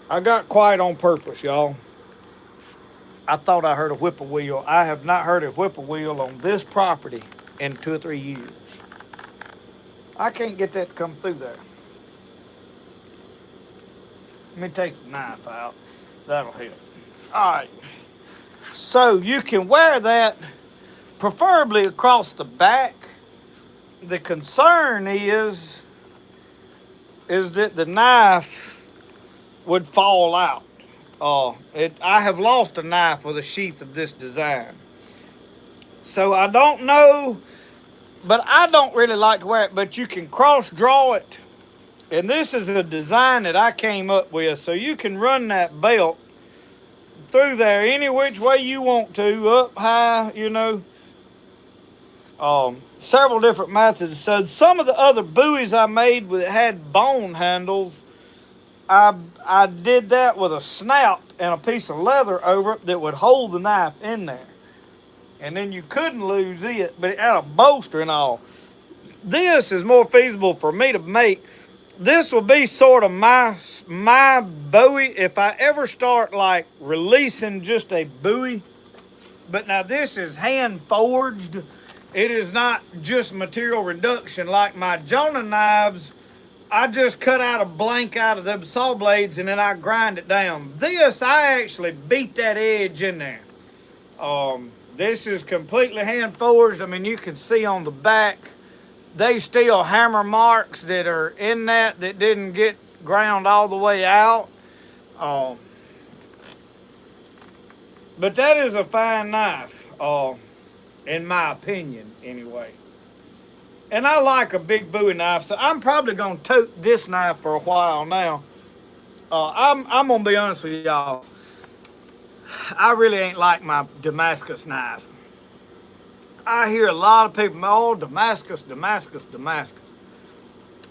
Speaker 1: I got quiet on purpose, y'all. I thought I heard a whippoorwill. I have not heard a whippoorwill on this property in 2 or 3 years. I can't get that to come through there. Let me take the knife out. That'll help. All right. So you can wear that preferably across the back. The concern is that the knife would fall out. I have lost a knife with a sheath of this design. So I don't know, but I don't really like to wear it, but you can cross draw it. And this is a design that I came up with, so you can run that belt through there any which way you want to, up high, you know. Several different methods. So some of the other buoys I made that had bone handles, I did that with a snout and a piece of leather over it that would hold the knife in there. And then you couldn't lose it, but it had a bolster and all. This is more feasible for me to make. This will be sort of my buoy if I ever start like releasing just a buoy. But now this is hand forged. It is not just material reduction like my Jonah knives. I just cut out a blank out of them saw blades and then I grind it down. This, I actually beat that edge in there. This is completely hand forged. I mean, you can see on the back, they still hammer marks that are in that didn't get ground all the way out. But that is a fine knife, in my opinion, anyway. And I like a big Bowie knife, so I'm probably gonna tote this knife for a while now. I'm gonna be honest with y'all. I really ain't like my Damascus knife. I hear a lot of people, oh, Damascus.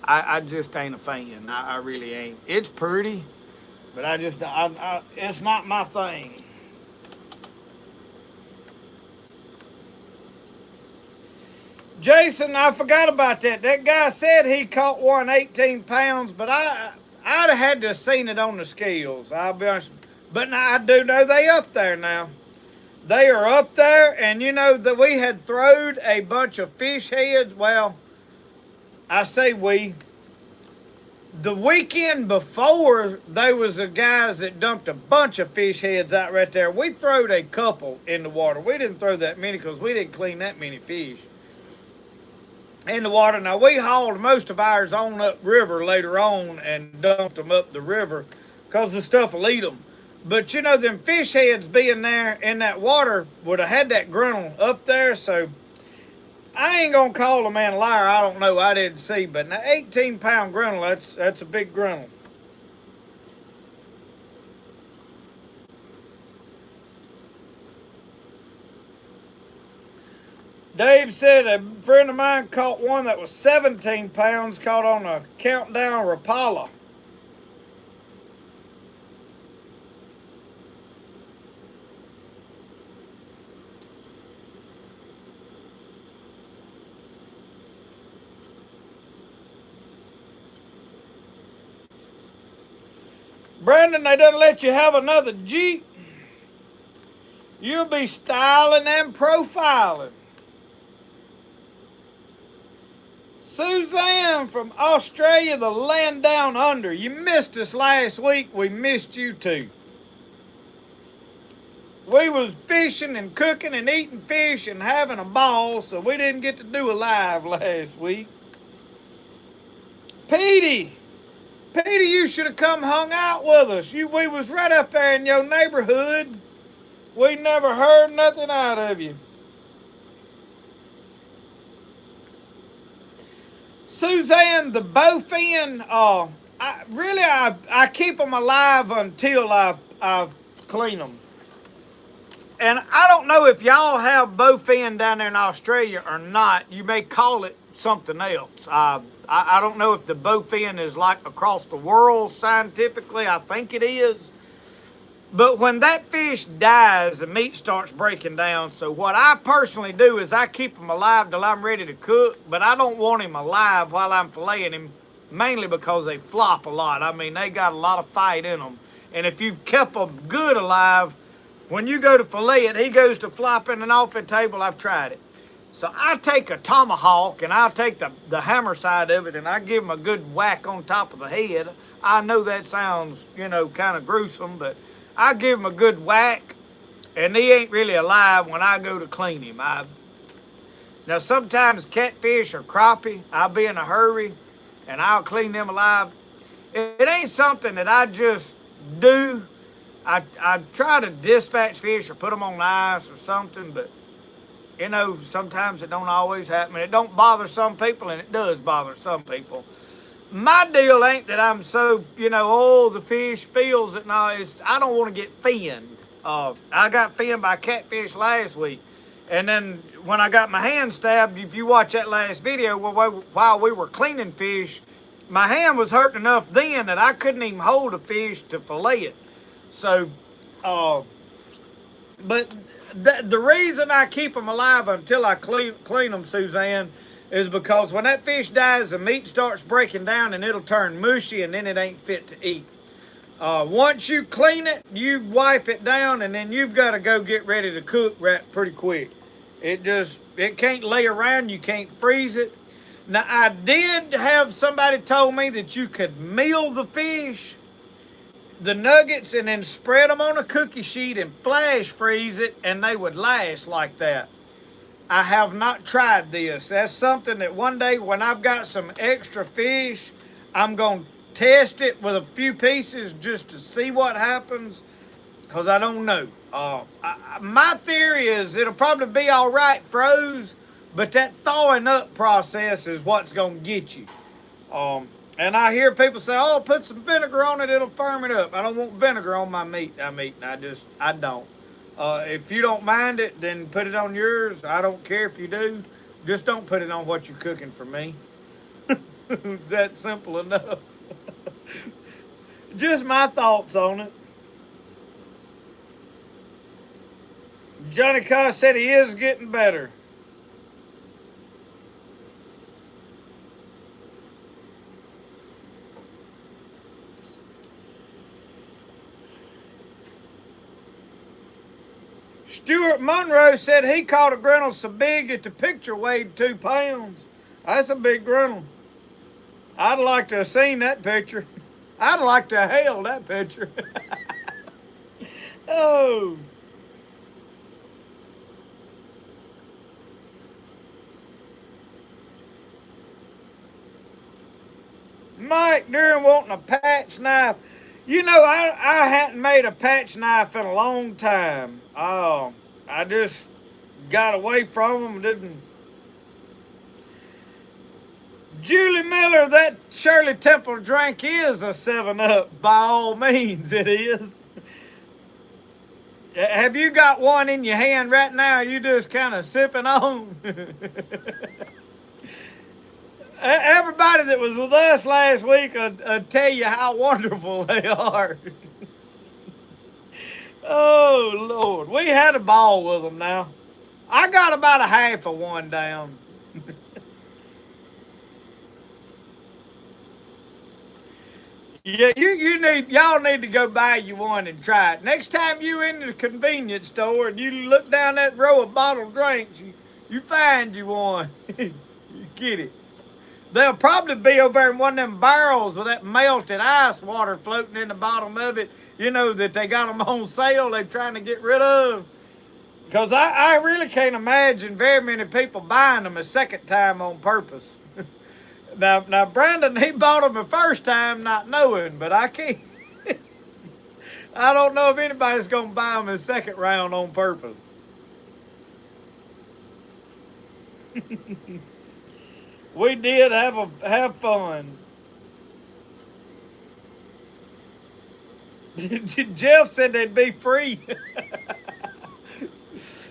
Speaker 1: I just ain't a fan. I really ain't. It's pretty, but it's not my thing. Jason, I forgot about that. That guy said he caught one 18 pounds, but I'd have had to have seen it on the scales. I'll be honest. But now I do know they up there now. They are up there, and you know that we had throwed a bunch of fish heads. Well, I say we. The weekend before, there was the guys that dumped a bunch of fish heads out right there. We throwed a couple in the water. We didn't throw that many because we didn't clean that many fish in the water. Now, we hauled most of ours on up river later on and dumped them up the river because the stuff will eat them. But, you know, them fish heads being there in that water would have had that grinnell up there. So, I ain't going to call a man a liar. I don't know. I didn't see. But now, 18-pound grinnell, that's a big grinnell. Dave said a friend of mine caught one that was 17 pounds, caught on a Countdown Rapala. Brandon, they didn't let you have another Jeep. You'll be styling and profiling. Suzanne from Australia, the land down under. You missed us last week. We missed you too. We was fishing and cooking and eating fish and having a ball, so we didn't get to do a live last week. Petey, Peter, you should have come hung out with us. We was right up there in your neighborhood. We never heard nothing out of you. Suzanne, the bowfin, I keep them alive until I clean them. And I don't know if y'all have bowfin down there in Australia or not. You may call it something else. I don't know if the bowfin is like across the world scientifically. I think it is. But when that fish dies, the meat starts breaking down. So what I personally do is I keep him alive till I'm ready to cook. But I don't want him alive while I'm filleting him, mainly because they flop a lot. I mean, they got a lot of fight in them. And if you've kept them good alive, when you go to fillet it, he goes to flopping and off the table. I've tried it. So I take a tomahawk and I'll take the hammer side of it and I give him a good whack on top of the head. I know that sounds, kind of gruesome, but I give him a good whack and he ain't really alive when I go to clean him. Now sometimes catfish or crappie, I'll be in a hurry and I'll clean them alive. It ain't something that I just do. I try to dispatch fish or put them on ice or something, but sometimes it don't always happen. It don't bother some people, and it does bother some people. My deal ain't that I'm so, the fish feels it. No, I don't want to get finned. I got finned by catfish last week, and then when I got my hand stabbed, if you watch that last video while we were cleaning fish, my hand was hurting enough then that I couldn't even hold a fish to fillet it. So, but the reason I keep them alive until I clean them, Suzanne, is because when that fish dies, the meat starts breaking down and it'll turn mushy and then it ain't fit to eat. Once you clean it, you wipe it down and then you've got to go get ready to cook pretty quick. It can't lay around, you can't freeze it. Now, I did have somebody told me that you could meal the fish, the nuggets, and then spread them on a cookie sheet and flash freeze it, and they would last like that. I have not tried this. That's something that one day when I've got some extra fish, I'm going to test it with a few pieces just to see what happens, because I don't know. My theory is it'll probably be all right froze, but that thawing up process is what's going to get you. And I hear people say, oh, put some vinegar on it, it'll firm it up. I don't want vinegar on my meat I'm eating. I don't. If you don't mind it, then put it on yours. I don't care if you do. Just don't put it on what you're cooking for me. That's simple enough. Just my thoughts on it. Johnny Carr said he is getting better. Stuart Monroe said he caught a grinnell so big that the picture weighed 2 pounds. That's a big grinnell. I'd like to have seen that picture. I'd like to have held that picture. Oh. Mike Duran wanting a patch knife. I hadn't made a patch knife in a long time. I just got away from them, didn't. Julie Miller, that Shirley Temple drink is a 7-Up. By all means, it is. Have you got one in your hand right now? You just kind of sipping on? Everybody that was with us last week will tell you how wonderful they are. Oh, Lord. We had a ball with them now. I got about a half of one down. Yeah, y'all need to go buy you one and try it. Next time you in the convenience store and you look down that row of bottled drinks, you find you one. You get it. They'll probably be over there in one of them barrels with that melted ice water floating in the bottom of it, that they got them on sale they're trying to get rid of. Because I really can't imagine very many people buying them a second time on purpose. Now, Brandon, he bought them the first time not knowing, but I can't. I don't know if anybody's going to buy them in the second round on purpose. We did have fun. Jeff said they'd be free.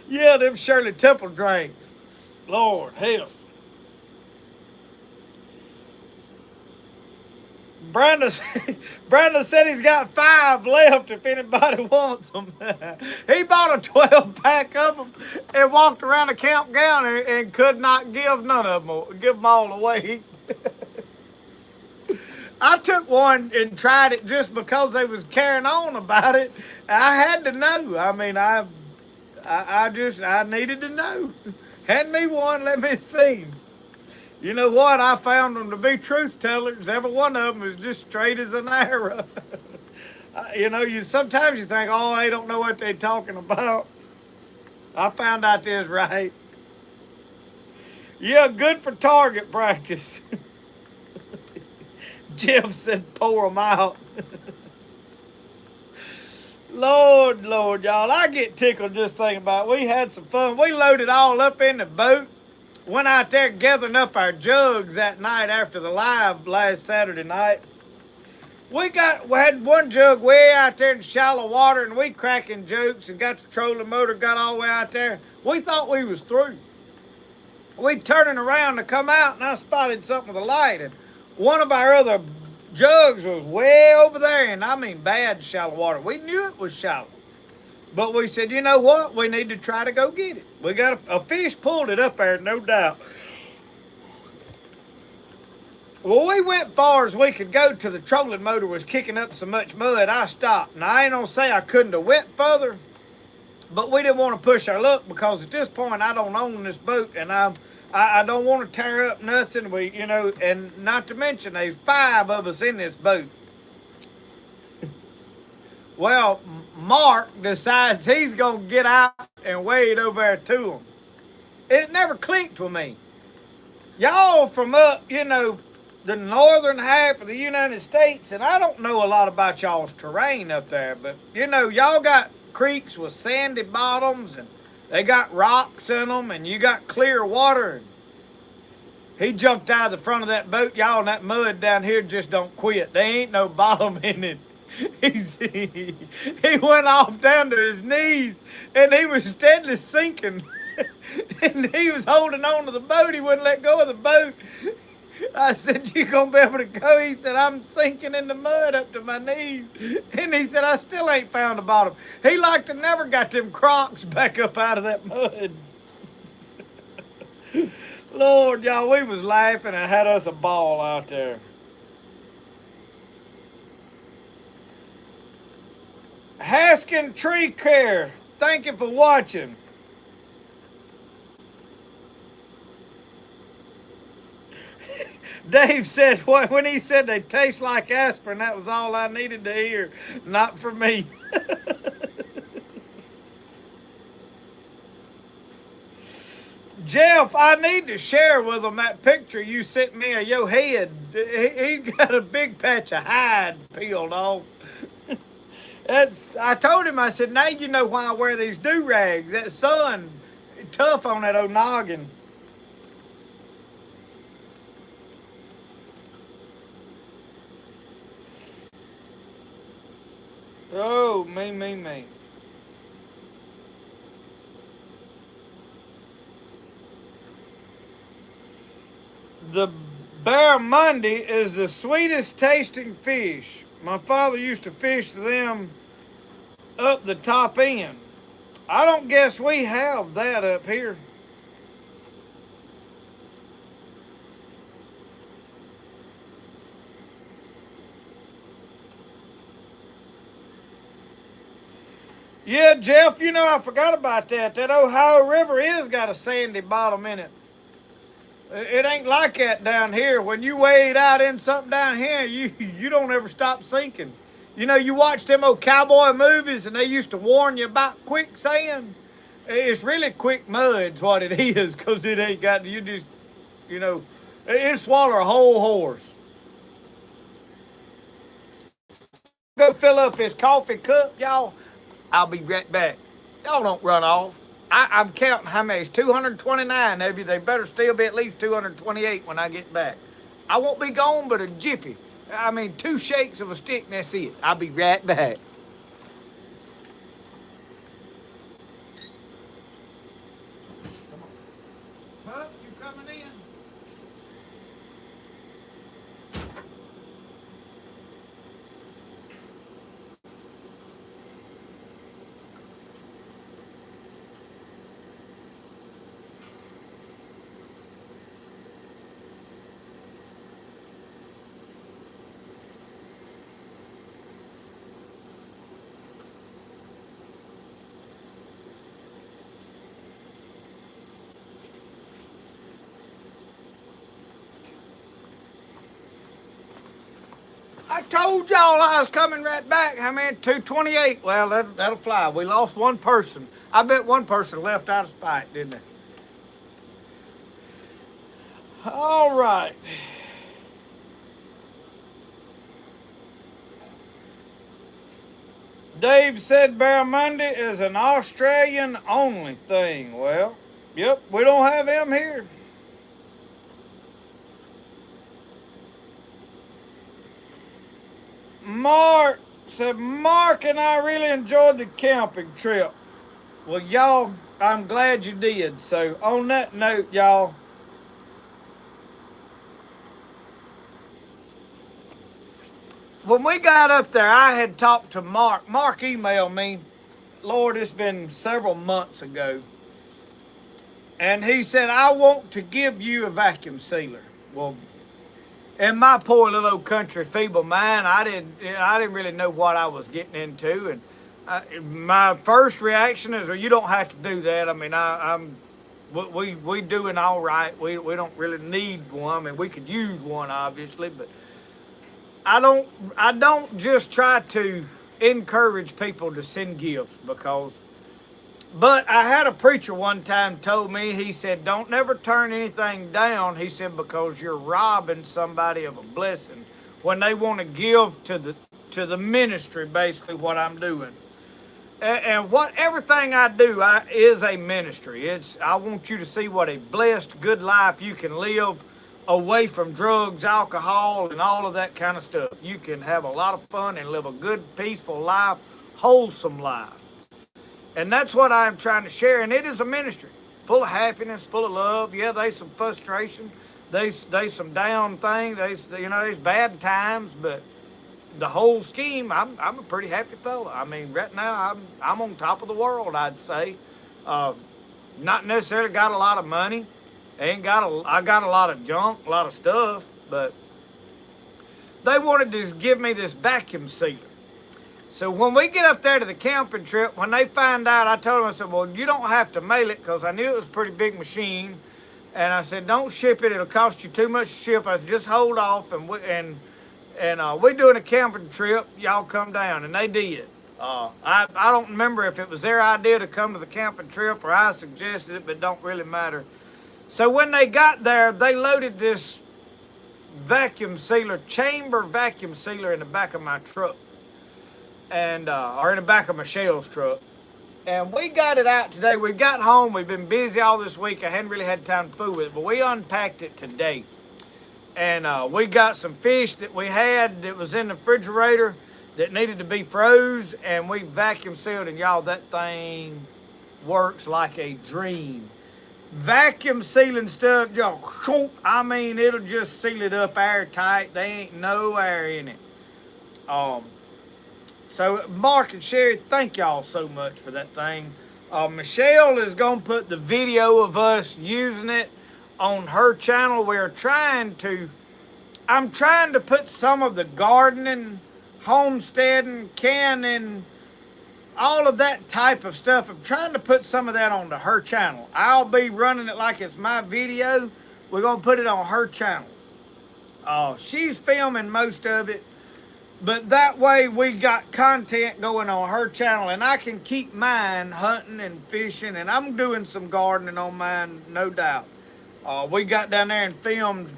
Speaker 1: Yeah, them Shirley Temple drinks. Lord help. Brandon, Brandon said he's got 5 left if anybody wants them. He bought a 12-pack of them and walked around the campground and could not give none of them, give them all away. I took one and tried it just because they was carrying on about it. I had to know. I mean, I needed to know. Hand me one, let me see. You know what? I found them to be truth tellers. Every one of them is just straight as an arrow. Sometimes you think, oh, they don't know what they're talking about. I found out this right. Yeah, good for target practice. Jeff said, pour them out. Lord, y'all, I get tickled just thinking about it. We had some fun. We loaded all up in the boat. Went out there gathering up our jugs that night after the live last Saturday night. We had one jug way out there in shallow water, and we cracking jokes and got the trolling motor, got all the way out there. We thought we was through. We turning around to come out, and I spotted something with a light, and one of our other jugs was way over there, and I mean bad shallow water. We knew it was shallow. But we said, you know what? We need to try to go get it. We got a fish pulled it up there, no doubt. Well, we went far as we could go till the trolling motor was kicking up so much mud, I stopped. Now, I ain't gonna say I couldn't have went further, but we didn't want to push our luck because at this point, I don't own this boat, and I don't want to tear up nothing. And not to mention, there's 5 of us in this boat. Well, Mark decides he's going to get out and wade over there to him. It never clicked with me. Y'all from up, the northern half of the United States, and I don't know a lot about y'all's terrain up there, but, y'all got creeks with sandy bottoms, and they got rocks in them, and you got clear water. He jumped out of the front of that boat. Y'all, and that mud down here just don't quit. There ain't no bottom in it. He went off down to his knees, and he was steadily sinking. And he was holding on to the boat. He wouldn't let go of the boat. I said, you gonna be able to go? He said, I'm sinking in the mud up to my knees. And he said, I still ain't found the bottom. He like to never got them Crocs back up out of that mud. Lord, y'all, we was laughing and had us a ball out there. Haskin Tree Care, thank you for watching. Dave said when he said they taste like aspirin, that was all I needed to hear. Not for me. Jeff, I need to share with them that picture you sent me of your head. He got a big patch of hide peeled off. I told him, I said, now you know why I wear these do-rags. That sun, tough on that old noggin. Oh, me. The barramundi is the sweetest tasting fish. My father used to fish them up the top end. I don't guess we have that up here. Yeah, Jeff, I forgot about that. That Ohio River is got a sandy bottom in it. It ain't like that down here. When you wade out in something down here, you don't ever stop sinking. You watch them old cowboy movies, and they used to warn you about quicksand. It's really quick mud's what it is, because it ain't got, you just, It'll swallow a whole horse. Go fill up his coffee cup, y'all. I'll be right back. Y'all don't run off. I'm counting how many. It's 229 of you. They better still be at least 228 when I get back. I won't be gone but a jiffy. I mean, 2 shakes of a stick and that's it. I'll be right back. Pup, you coming in? I told y'all I was coming right back. How many? 228. Well, that'll fly. We lost one person. I bet one person left out of spite, didn't they? All right. Dave said Barramundi is an Australian only thing. Well, yep, we don't have him here. Mark said, Mark and I really enjoyed the camping trip. Well, y'all, I'm glad you did. So, on that note, y'all, when we got up there, I had talked to Mark. Mark emailed me, Lord, it's been several months ago. And he said, I want to give you a vacuum sealer. Well, in my poor little old country feeble mind, I didn't really know what I was getting into, and my first reaction is, well, you don't have to do that. I mean, we doing all right. We don't really need one. I mean, we could use one obviously, but I don't just try to encourage people to send gifts because. But I had a preacher one time told me, he said, don't never turn anything down. He said, because you're robbing somebody of a blessing when they want to give to the ministry, basically what I'm doing. And what everything I do is a ministry. I want you to see what a blessed, good life you can live away from drugs, alcohol, and all of that kind of stuff. You can have a lot of fun and live a good, peaceful life, wholesome life. And that's what I'm trying to share. And it is a ministry full of happiness, full of love. Yeah, there's some frustration. There's some down things. There's bad times. But the whole scheme, I'm a pretty happy fella. I mean, right now, I'm on top of the world, I'd say. Not necessarily got a lot of money. I got a lot of junk, a lot of stuff. But they wanted to give me this vacuum sealer. So when we get up there to the camping trip, when they find out, I told them, I said, well, you don't have to mail it because I knew it was a pretty big machine. And I said, don't ship it. It'll cost you too much to ship. I said, just hold off. And we're doing a camping trip. Y'all come down. And they did. I don't remember if it was their idea to come to the camping trip or I suggested it, but it don't really matter. So when they got there, they loaded this chamber vacuum sealer in the back of my truck. Or in the back of Michelle's truck. And we got it out today. We got home. We've been busy all this week. I hadn't really had time to fool with it, but we unpacked it today. And we got some fish that we had that was in the refrigerator that needed to be froze, and we vacuum sealed, and y'all, that thing works like a dream. Vacuum sealing stuff, y'all, I mean, it'll just seal it up airtight. There ain't no air in it. So, Mark and Sherry, thank y'all so much for that thing. Michelle is going to put the video of us using it on her channel. I'm trying to put some of the gardening, homesteading, canning, all of that type of stuff. I'm trying to put some of that onto her channel. I'll be running it like it's my video. We're going to put it on her channel. She's filming most of it. But that way we got content going on her channel, and I can keep mine hunting and fishing, and I'm doing some gardening on mine, no doubt. We got down there and filmed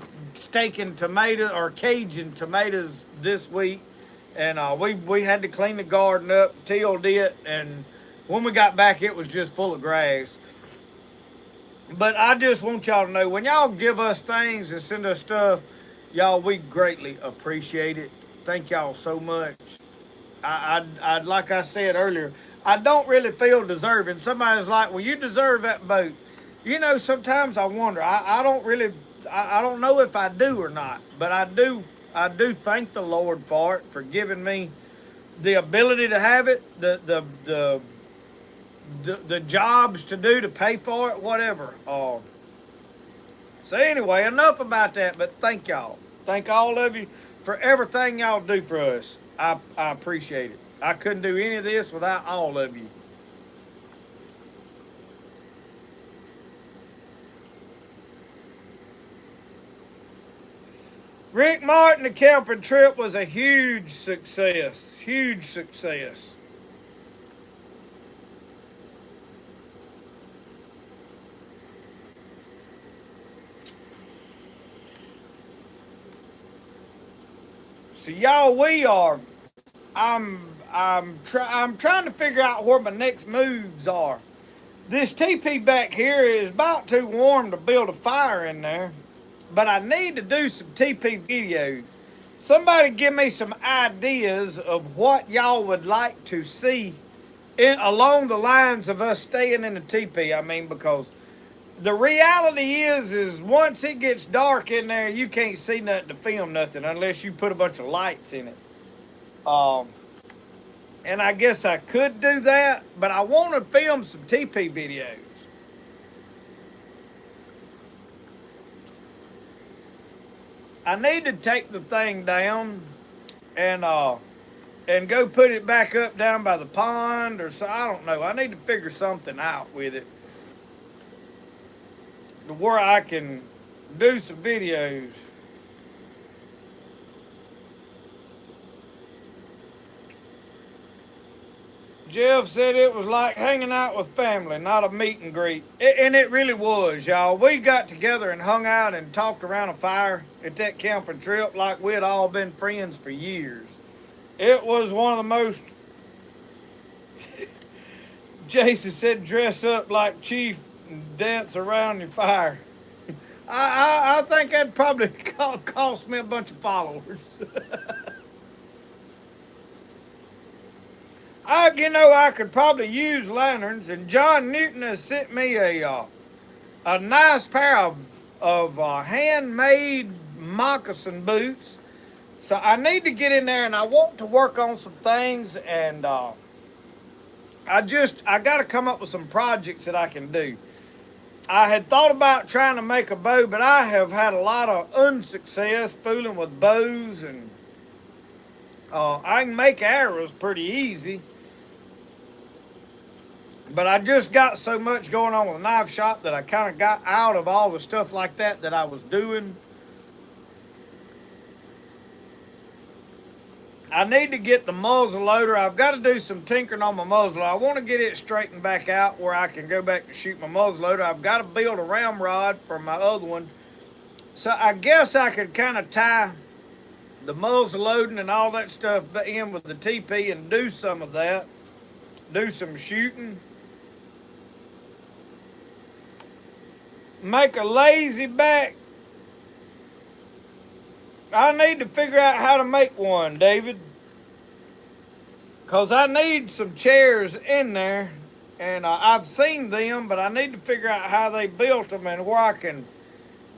Speaker 1: steak and tomato or Cajun tomatoes this week, and we had to clean the garden up, tilled it, and when we got back, it was just full of grass. But I just want y'all to know, when y'all give us things and send us stuff, y'all, we greatly appreciate it. Thank y'all so much. I like I said earlier, I don't really feel deserving. Somebody's like, well, you deserve that boat. You know, sometimes I wonder. I don't really, I don't know if I do or not, but I do thank the Lord for it, for giving me the ability to have it, the jobs to do, to pay for it, whatever. So anyway, enough about that, but thank y'all. Thank all of you for everything y'all do for us. I appreciate it. I couldn't do any of this without all of you. Rick Martin, the camping trip was a huge success. Huge success. So y'all, I'm trying to figure out where my next moves are. This teepee back here is about too warm to build a fire in there, but I need to do some teepee videos. Somebody give me some ideas of what y'all would like to see along the lines of us staying in the teepee. I mean, because the reality is once it gets dark in there, you can't see nothing to film nothing unless you put a bunch of lights in it. And I guess I could do that, but I want to film some teepee videos. I need to take the thing down and go put it back up down by the pond, or so, I don't know. I need to figure something out with it to where I can do some videos. Jeff said it was like hanging out with family, not a meet and greet. And it really was, y'all. We got together and hung out and talked around a fire at that camping trip like we'd all been friends for years. It was one of the most... Jason said dress up like Chief and dance around your fire. I think that'd probably cost me a bunch of followers. I could probably use lanterns, and John Newton has sent me a nice pair of handmade moccasin boots. So I need to get in there, and I want to work on some things, and I got to come up with some projects that I can do. I had thought about trying to make a bow, but I have had a lot of unsuccess fooling with bows, and I can make arrows pretty easy. But I just got so much going on with the knife shop that I kind of got out of all the stuff like that I was doing. I need to get the muzzle loader. I've got to do some tinkering on my muzzle. I want to get it straightened back out where I can go back to shoot my muzzle loader. I've got to build a ramrod for my other one. So I guess I could kind of tie the muzzle loading and all that stuff in with the TP and do some of that. Do some shooting. Make a lazy back. I need to figure out how to make one, David. Because I need some chairs in there. And I've seen them, but I need to figure out how they built them and where I can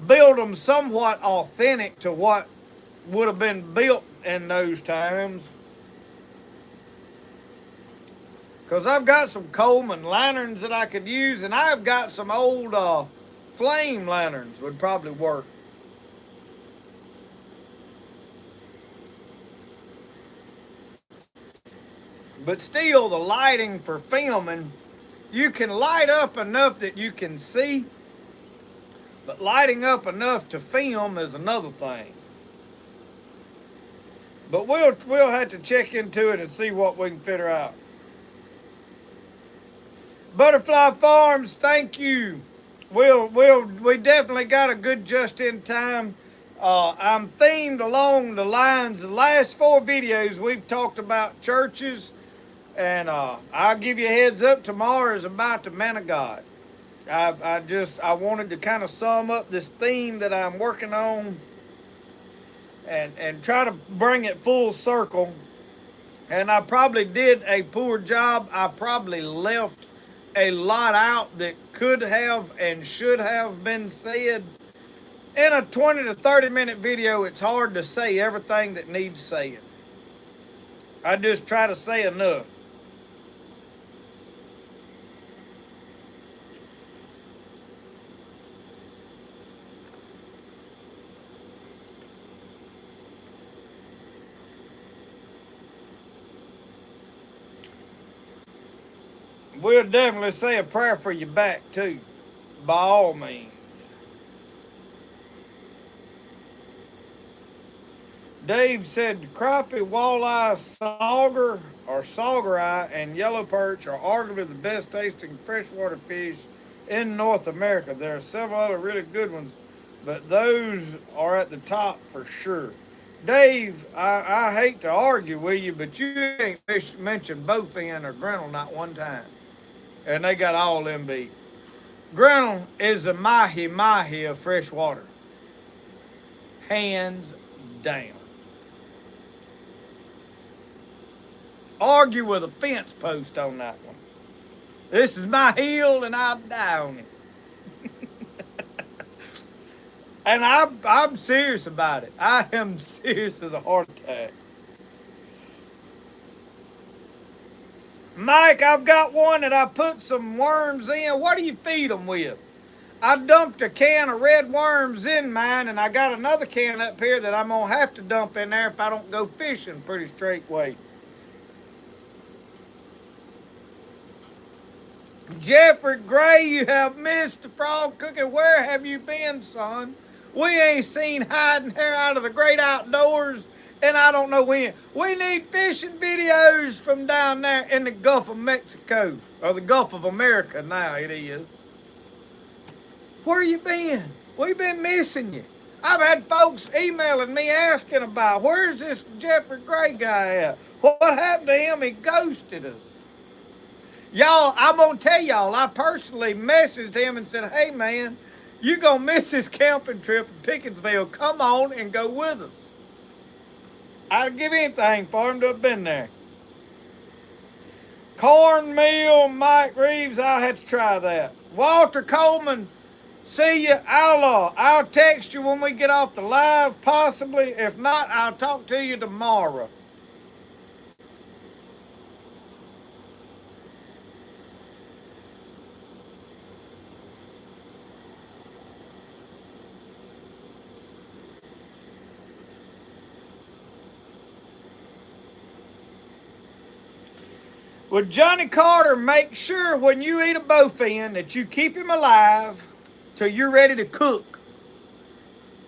Speaker 1: build them somewhat authentic to what would have been built in those times. Because I've got some Coleman lanterns that I could use, and I've got some old flame lanterns would probably work. But still, the lighting for filming, you can light up enough that you can see, but lighting up enough to film is another thing. But we'll have to check into it and see what we can figure out. Butterfly Farms, thank you. We definitely got a good just-in-time I'm themed along the lines of the last 4 videos we've talked about churches, and I'll give you a heads up. Tomorrow is about the man of God. I wanted to kind of sum up this theme that I'm working on, and try to bring it full circle. And I probably did a poor job. I probably left a lot out that could have and should have been said. In a 20 to 30 minute video, it's hard to say everything that needs saying. I just try to say enough. We'll definitely say a prayer for your back too, by all means. Dave said crappie, walleye, sauger, or sauger eye, and yellow perch are arguably the best tasting freshwater fish in North America. There are several other really good ones, but those are at the top for sure. Dave, I hate to argue with you, but you ain't mentioned bowfin or grinnell not one time. And they got all them beat. Grinnell is a mahi of fresh water. Hands down. Argue with a fence post on that one. This is my hill and I'll die on it. And I'm serious about it. I am serious as a heart attack. Mike, I've got one that I put some worms in. What do you feed them with? I dumped a can of red worms in mine, and I got another can up here that I'm going to have to dump in there if I don't go fishing pretty straight way. Jeffrey Gray, you have missed the frog cooking. Where have you been, son? We ain't seen hide and hair out of the great outdoors, and I don't know when. We need fishing videos from down there in the Gulf of Mexico, or the Gulf of America now it is. Where you been? We've been missing you. I've had folks emailing me asking about, where's this Jeffrey Gray guy at? What happened to him? He ghosted us. Y'all, I'm going to tell y'all, I personally messaged him and said, hey man, you're going to miss this camping trip in Pickensville. Come on and go with us. I'd give anything for him to have been there. Cornmeal, Mike Reeves, I'll have to try that. Walter Coleman, see you. I'll text you when we get off the live, possibly. If not, I'll talk to you tomorrow. Well, Johnny Carter, make sure when you eat a bowfin that you keep him alive till you're ready to cook.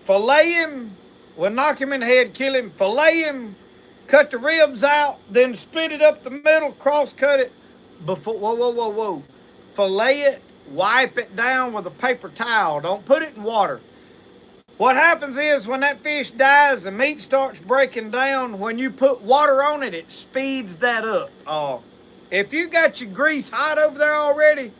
Speaker 1: Fillet him, well, knock him in the head, kill him, fillet him, cut the ribs out, then split it up the middle, cross cut it. Before, whoa. Fillet it, wipe it down with a paper towel. Don't put it in water. What happens is when that fish dies, the meat starts breaking down. When you put water on it, it speeds that up. If you got your grease hot over there already,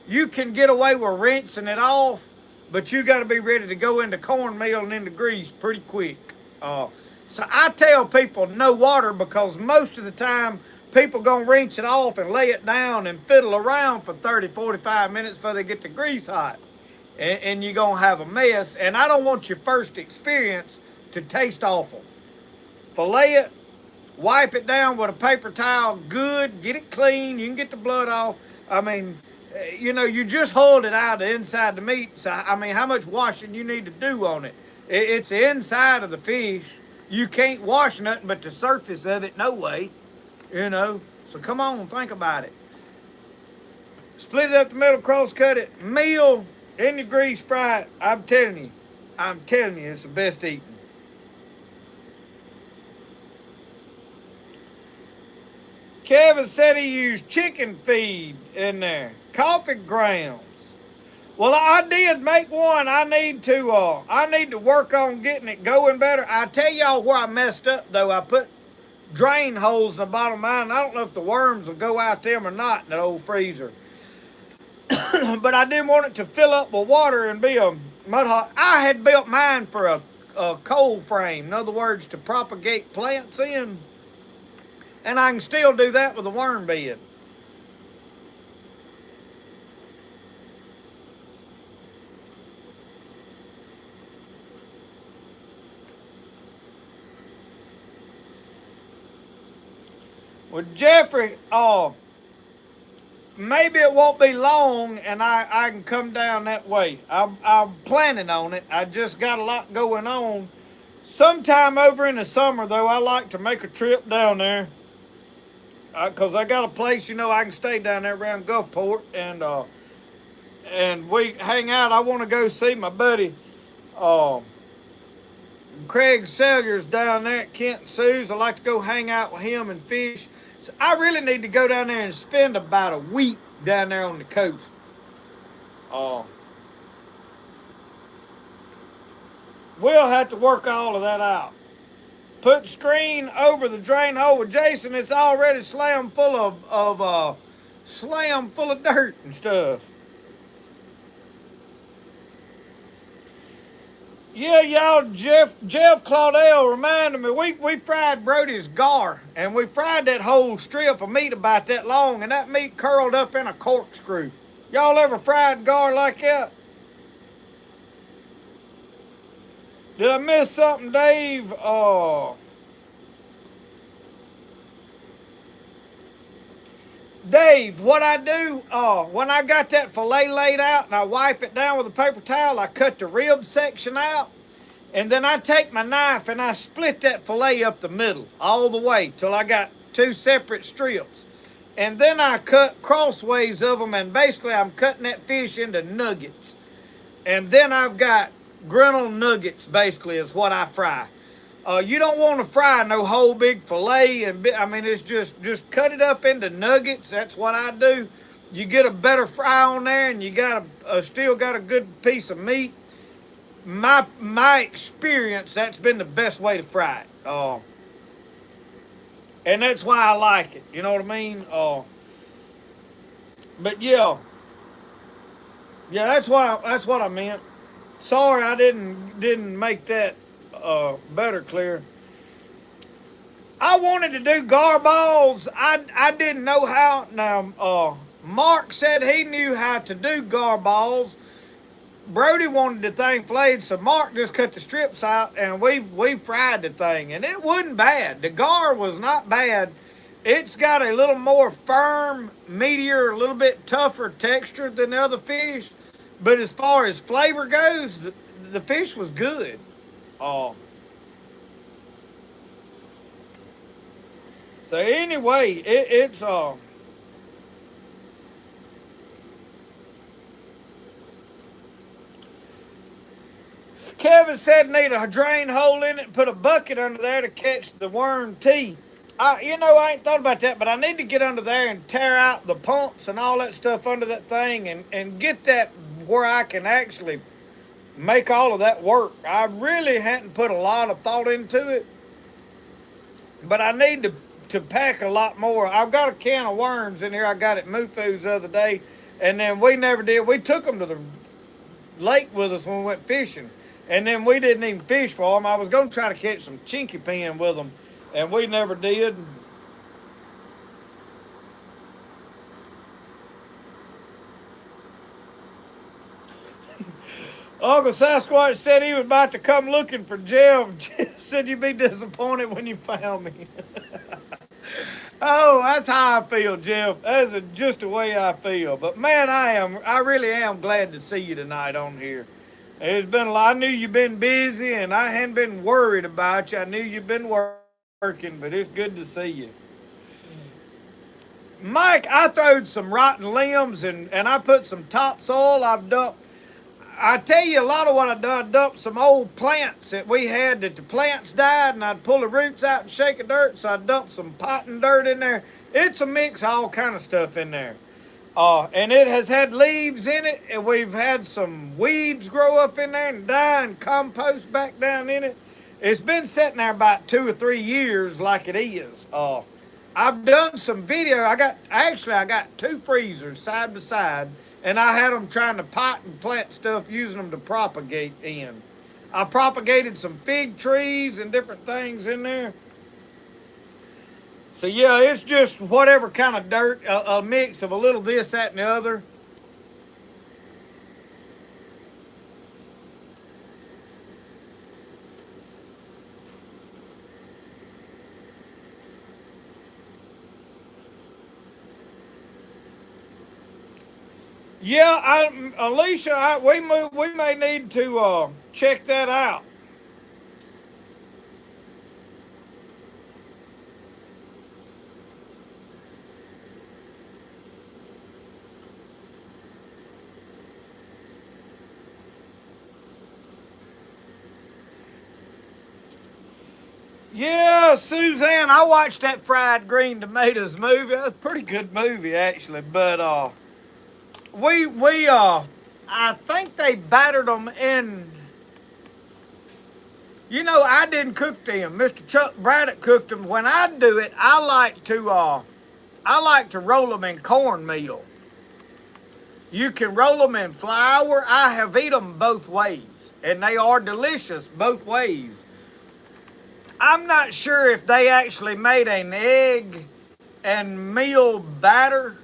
Speaker 1: you can get away with rinsing it off, but you got to be ready to go into cornmeal and into grease pretty quick. So I tell people no water because most of the time people going to rinse it off and lay it down and fiddle around for 30, 45 minutes before they get the grease hot. And you're going to have a mess. And I don't want your first experience to taste awful. Fillet it. Wipe it down with a paper towel, good, get it clean, you can get the blood off. I mean, you just hold it out the inside the meat. So, I mean, how much washing you need to do on it? It's the inside of the fish. You can't wash nothing but the surface of it, no way, So come on, think about it. Split it up the middle, cross cut it, meal, in the grease, fry it. I'm telling you, it's the best eating. Kevin said he used chicken feed in there. Coffee grounds. Well, I did make one. I need to work on getting it going better. I tell y'all where I messed up though. I put drain holes in the bottom of mine. I don't know if the worms will go out them or not in that old freezer. But I didn't want it to fill up with water and be a mud hole. I had built mine for a cold frame. In other words, to propagate plants in. And I can still do that with a worm bed. Well, Jeffrey, maybe it won't be long and I can come down that way. I'm planning on it. I just got a lot going on. Sometime over in the summer, though, I like to make a trip down there. Because I got a place, I can stay down there around Gulfport. And we hang out. I want to go see my buddy, Craig Salyers down there at Kent Sue's. I like to go hang out with him and fish. So I really need to go down there and spend about a week down there on the coast. We'll have to work all of that out. Put screen over the drain hole with Jason. It's already slammed full of dirt and stuff. Yeah, y'all, Jeff Claudel reminded me, we fried Brody's gar, and we fried that whole strip of meat about that long, and that meat curled up in a corkscrew. Y'all ever fried gar like that? Did I miss something, Dave? Dave, what I do, when I got that filet laid out and I wipe it down with a paper towel, I cut the rib section out, and then I take my knife and I split that filet up the middle all the way till I got two separate strips. And then I cut crossways of them, and basically I'm cutting that fish into nuggets. And then I've got griddle nuggets, basically, is what I fry. You don't want to fry no whole big filet, it's just cut it up into nuggets. That's what I do. You get a better fry on there, and you got still got a good piece of meat. My experience, that's been the best way to fry it. And that's why I like it. You know what I mean? But yeah, that's what I meant. Sorry, I didn't make that better clear. I wanted to do gar balls. I didn't know how. Now, Mark said he knew how to do gar balls. Brody wanted the thing flayed, so Mark just cut the strips out, and we fried the thing, and it wasn't bad. The gar was not bad. It's got a little more firm, meatier, a little bit tougher texture than the other fish. But as far as flavor goes, the fish was good. So anyway, it's Kevin said need a drain hole in it and put a bucket under there to catch the worm teeth. I ain't thought about that, but I need to get under there and tear out the pumps and all that stuff under that thing and get that where I can actually make all of that work. I really hadn't put a lot of thought into it, but I need to pack a lot more. I've got a can of worms in here I got at Mufu's the other day, and then we never did. We took them to the lake with us when we went fishing, and then we didn't even fish for them. I was going to try to catch some chinky pen with them, and we never did. Uncle Sasquatch said he was about to come looking for Jeff. Jeff said you'd be disappointed when you found me. Oh, that's how I feel, Jeff. That's just the way I feel. But man, I really am glad to see you tonight on here. It's been a lot. I knew you've been busy, and I hadn't been worried about you. I knew you've been working, but it's good to see you. Mike, I throwed some rotten limbs and I put some topsoil. I tell you a lot of what I done. I dumped some old plants that we had that the plants died, and I'd pull the roots out and shake the dirt. So I dumped some pot and dirt in there. It's a mix of all kind of stuff in there. And it has had leaves in it, and we've had some weeds grow up in there and die and compost back down in it. It's been sitting there about 2 or 3 years like it is. I've done some video. I got two freezers side by side, and I had them trying to pot and plant stuff using them to propagate in. I propagated some fig trees and different things in there. So yeah, it's just whatever kind of dirt, a mix of a little this, that, and the other. Yeah, Alicia, we may need to check that out. Yeah, Suzanne, I watched that Fried Green Tomatoes movie. It was a pretty good movie actually, but we I think they battered them in. You know, I didn't cook them. Mr. Chuck Braddock cooked them. When I do it, I like to roll them in cornmeal. You can roll them in flour. I have eaten them both ways, and they are delicious both ways. I'm not sure if they actually made an egg and meal batter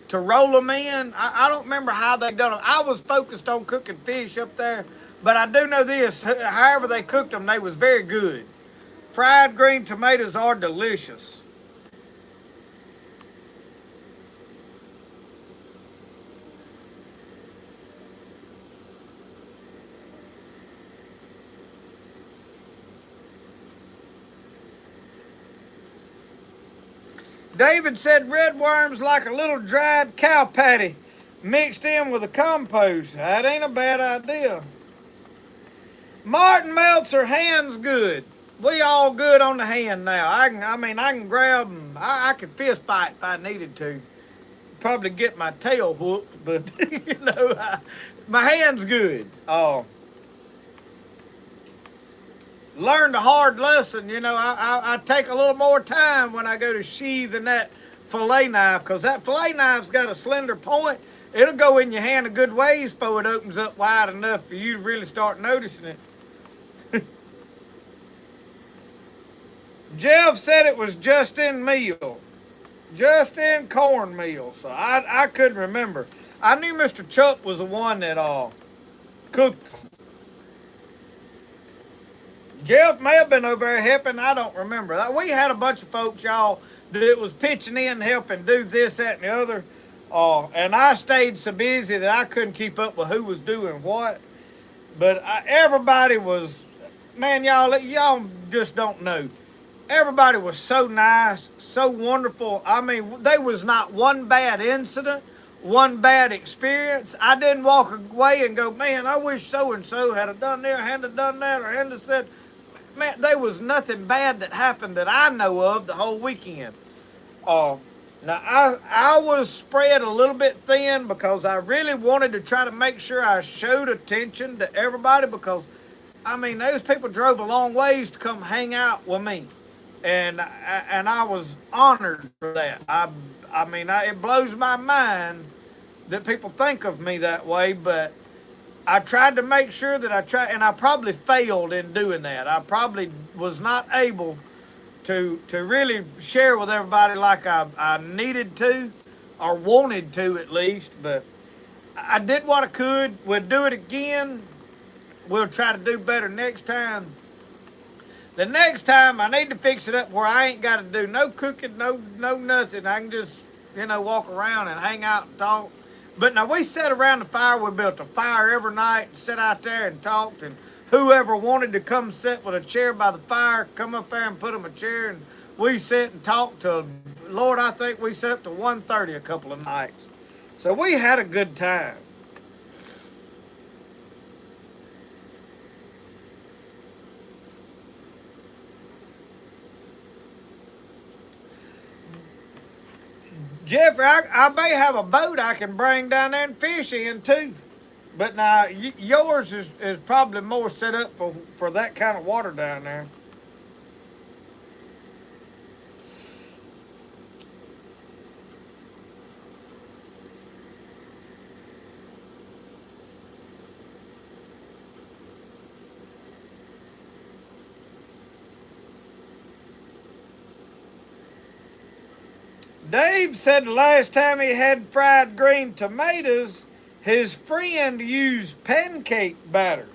Speaker 1: to roll them in. I don't remember how they done them. I was focused on cooking fish up there, but I do know this. However they cooked them, they was very good. Fried green tomatoes are delicious. David said red worms like a little dried cow patty mixed in with a compost. That ain't a bad idea. Martin Meltzer, hands good. We all good on the hand now. I can grab them. I could fist fight if I needed to. Probably get my tail whooped, but my hand's good. Learned a hard lesson. I take a little more time when I go to sheathing that fillet knife, because that fillet knife's got a slender point. It'll go in your hand a good ways before it opens up wide enough for you to really start noticing it. Jeff said it was just in meal. Just in cornmeal. So I couldn't remember. I knew Mr. Chuck was the one that cooked. Jeff may have been over there helping. I don't remember. We had a bunch of folks, y'all, that was pitching in, helping do this, that, and the other. And I stayed so busy that I couldn't keep up with who was doing what. But everybody was, man, y'all just don't know. Everybody was so nice, so wonderful. I mean, there was not one bad incident, one bad experience. I didn't walk away and go, man, I wish so-and-so had done this, hadn't done that, or hadn't said. Man, there was nothing bad that happened that I know of the whole weekend. Now, I was spread a little bit thin because I really wanted to try to make sure I showed attention to everybody, because, I mean, those people drove a long ways to come hang out with me. And I was honored for that. It blows my mind that people think of me that way, but I tried to make sure that and I probably failed in doing that. I probably was not able to really share with everybody like I needed to, or wanted to at least, but I did what I could. We'll do it again. We'll try to do better next time. The next time I need to fix it up where I ain't got to do no cooking, no nothing. I can just, walk around and hang out and talk. But now we sat around the fire. We built a fire every night and sat out there and talked. And whoever wanted to come sit with a chair by the fire, come up there and put them a chair. And we sit and talked till, Lord, I think we sat up to 1:30 a couple of nights. So we had a good time. Jeffrey, I may have a boat I can bring down there and fish in too. But now yours is probably more set up for that kind of water down there. Dave said the last time he had fried green tomatoes, his friend used pancake batter.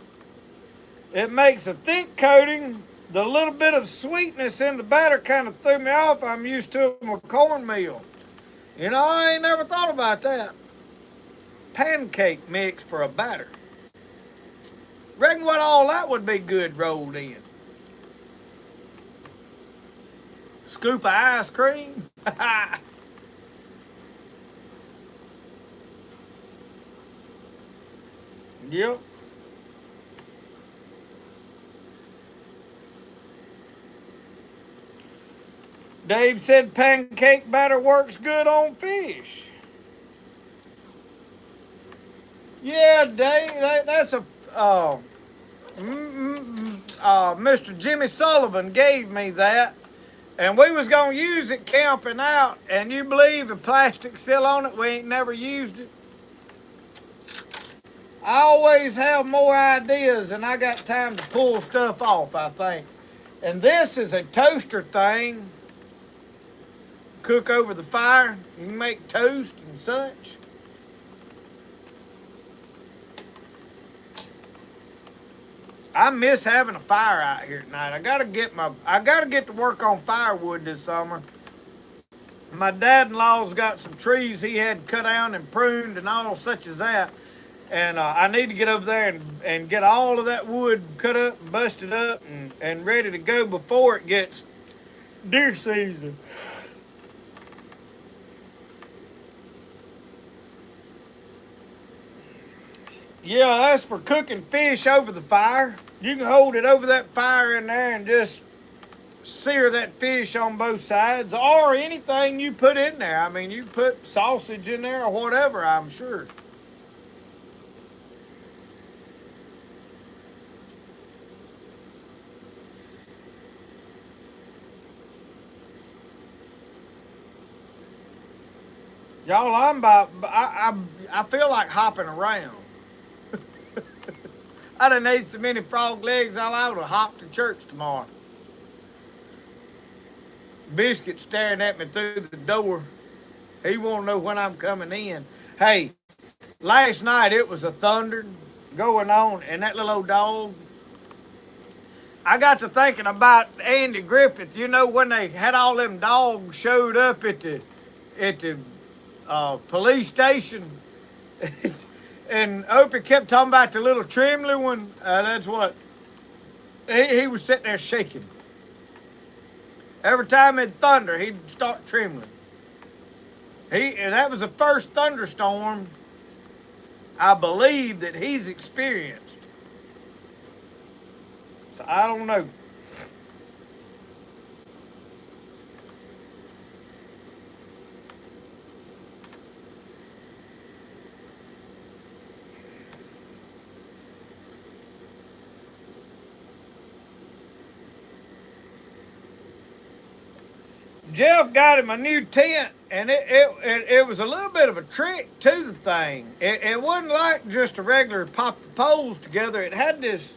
Speaker 1: It makes a thick coating. The little bit of sweetness in the batter kind of threw me off. I'm used to it with cornmeal. You know, I ain't never thought about that. Pancake mix for a batter. Reckon what all that would be good rolled in. Scoop of ice cream. Yep. Dave said pancake batter works good on fish. Yeah, Dave, that's a Mr. Jimmy Sullivan gave me that, and we was gonna use it camping out. And you believe the plastic's still on it? We ain't never used it. I always have more ideas than I got time to pull stuff off, I think. And this is a toaster thing. Cook over the fire. You can make toast and such. I miss having a fire out here tonight. I gotta get to work on firewood this summer. My dad-in-law's got some trees he had cut down and pruned and all such as that. And I need to get over there and get all of that wood cut up and busted up and ready to go before it gets deer season. Yeah, that's for cooking fish over the fire. You can hold it over that fire in there and just sear that fish on both sides, or anything you put in there. I mean, you put sausage in there or whatever, I'm sure. Y'all, I feel like hopping around. I done ate so many frog legs, I would have hopped to church tomorrow. Biscuit staring at me through the door. He won't know when I'm coming in. Hey, last night it was a thunder going on, and that little old dog. I got to thinking about Andy Griffith. You know, when they had all them dogs showed up at the police station. And Opie kept talking about the little trembly one. That's what. He was sitting there shaking. Every time it thundered, he'd start trembling. That was the first thunderstorm, I believe, that he's experienced. So I don't know. Jeff got him a new tent, and it was a little bit of a trick to the thing. It wasn't like just a regular pop the poles together. It had this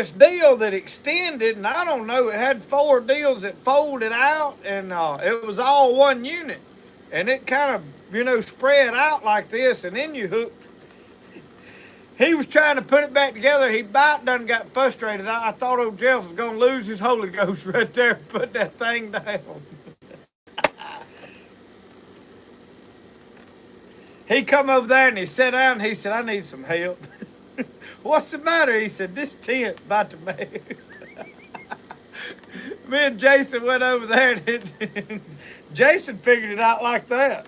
Speaker 1: deal that extended, and I don't know, it had 4 deals that folded out, and it was all one unit. And it kind of, spread out like this, and then you hooked. He was trying to put it back together. He about done got frustrated. I thought old Jeff was going to lose his Holy Ghost right there and put that thing down. He come over there and he sat down and he said, I need some help. What's the matter? He said, this tent about to make. Me and Jason went over there and Jason figured it out like that.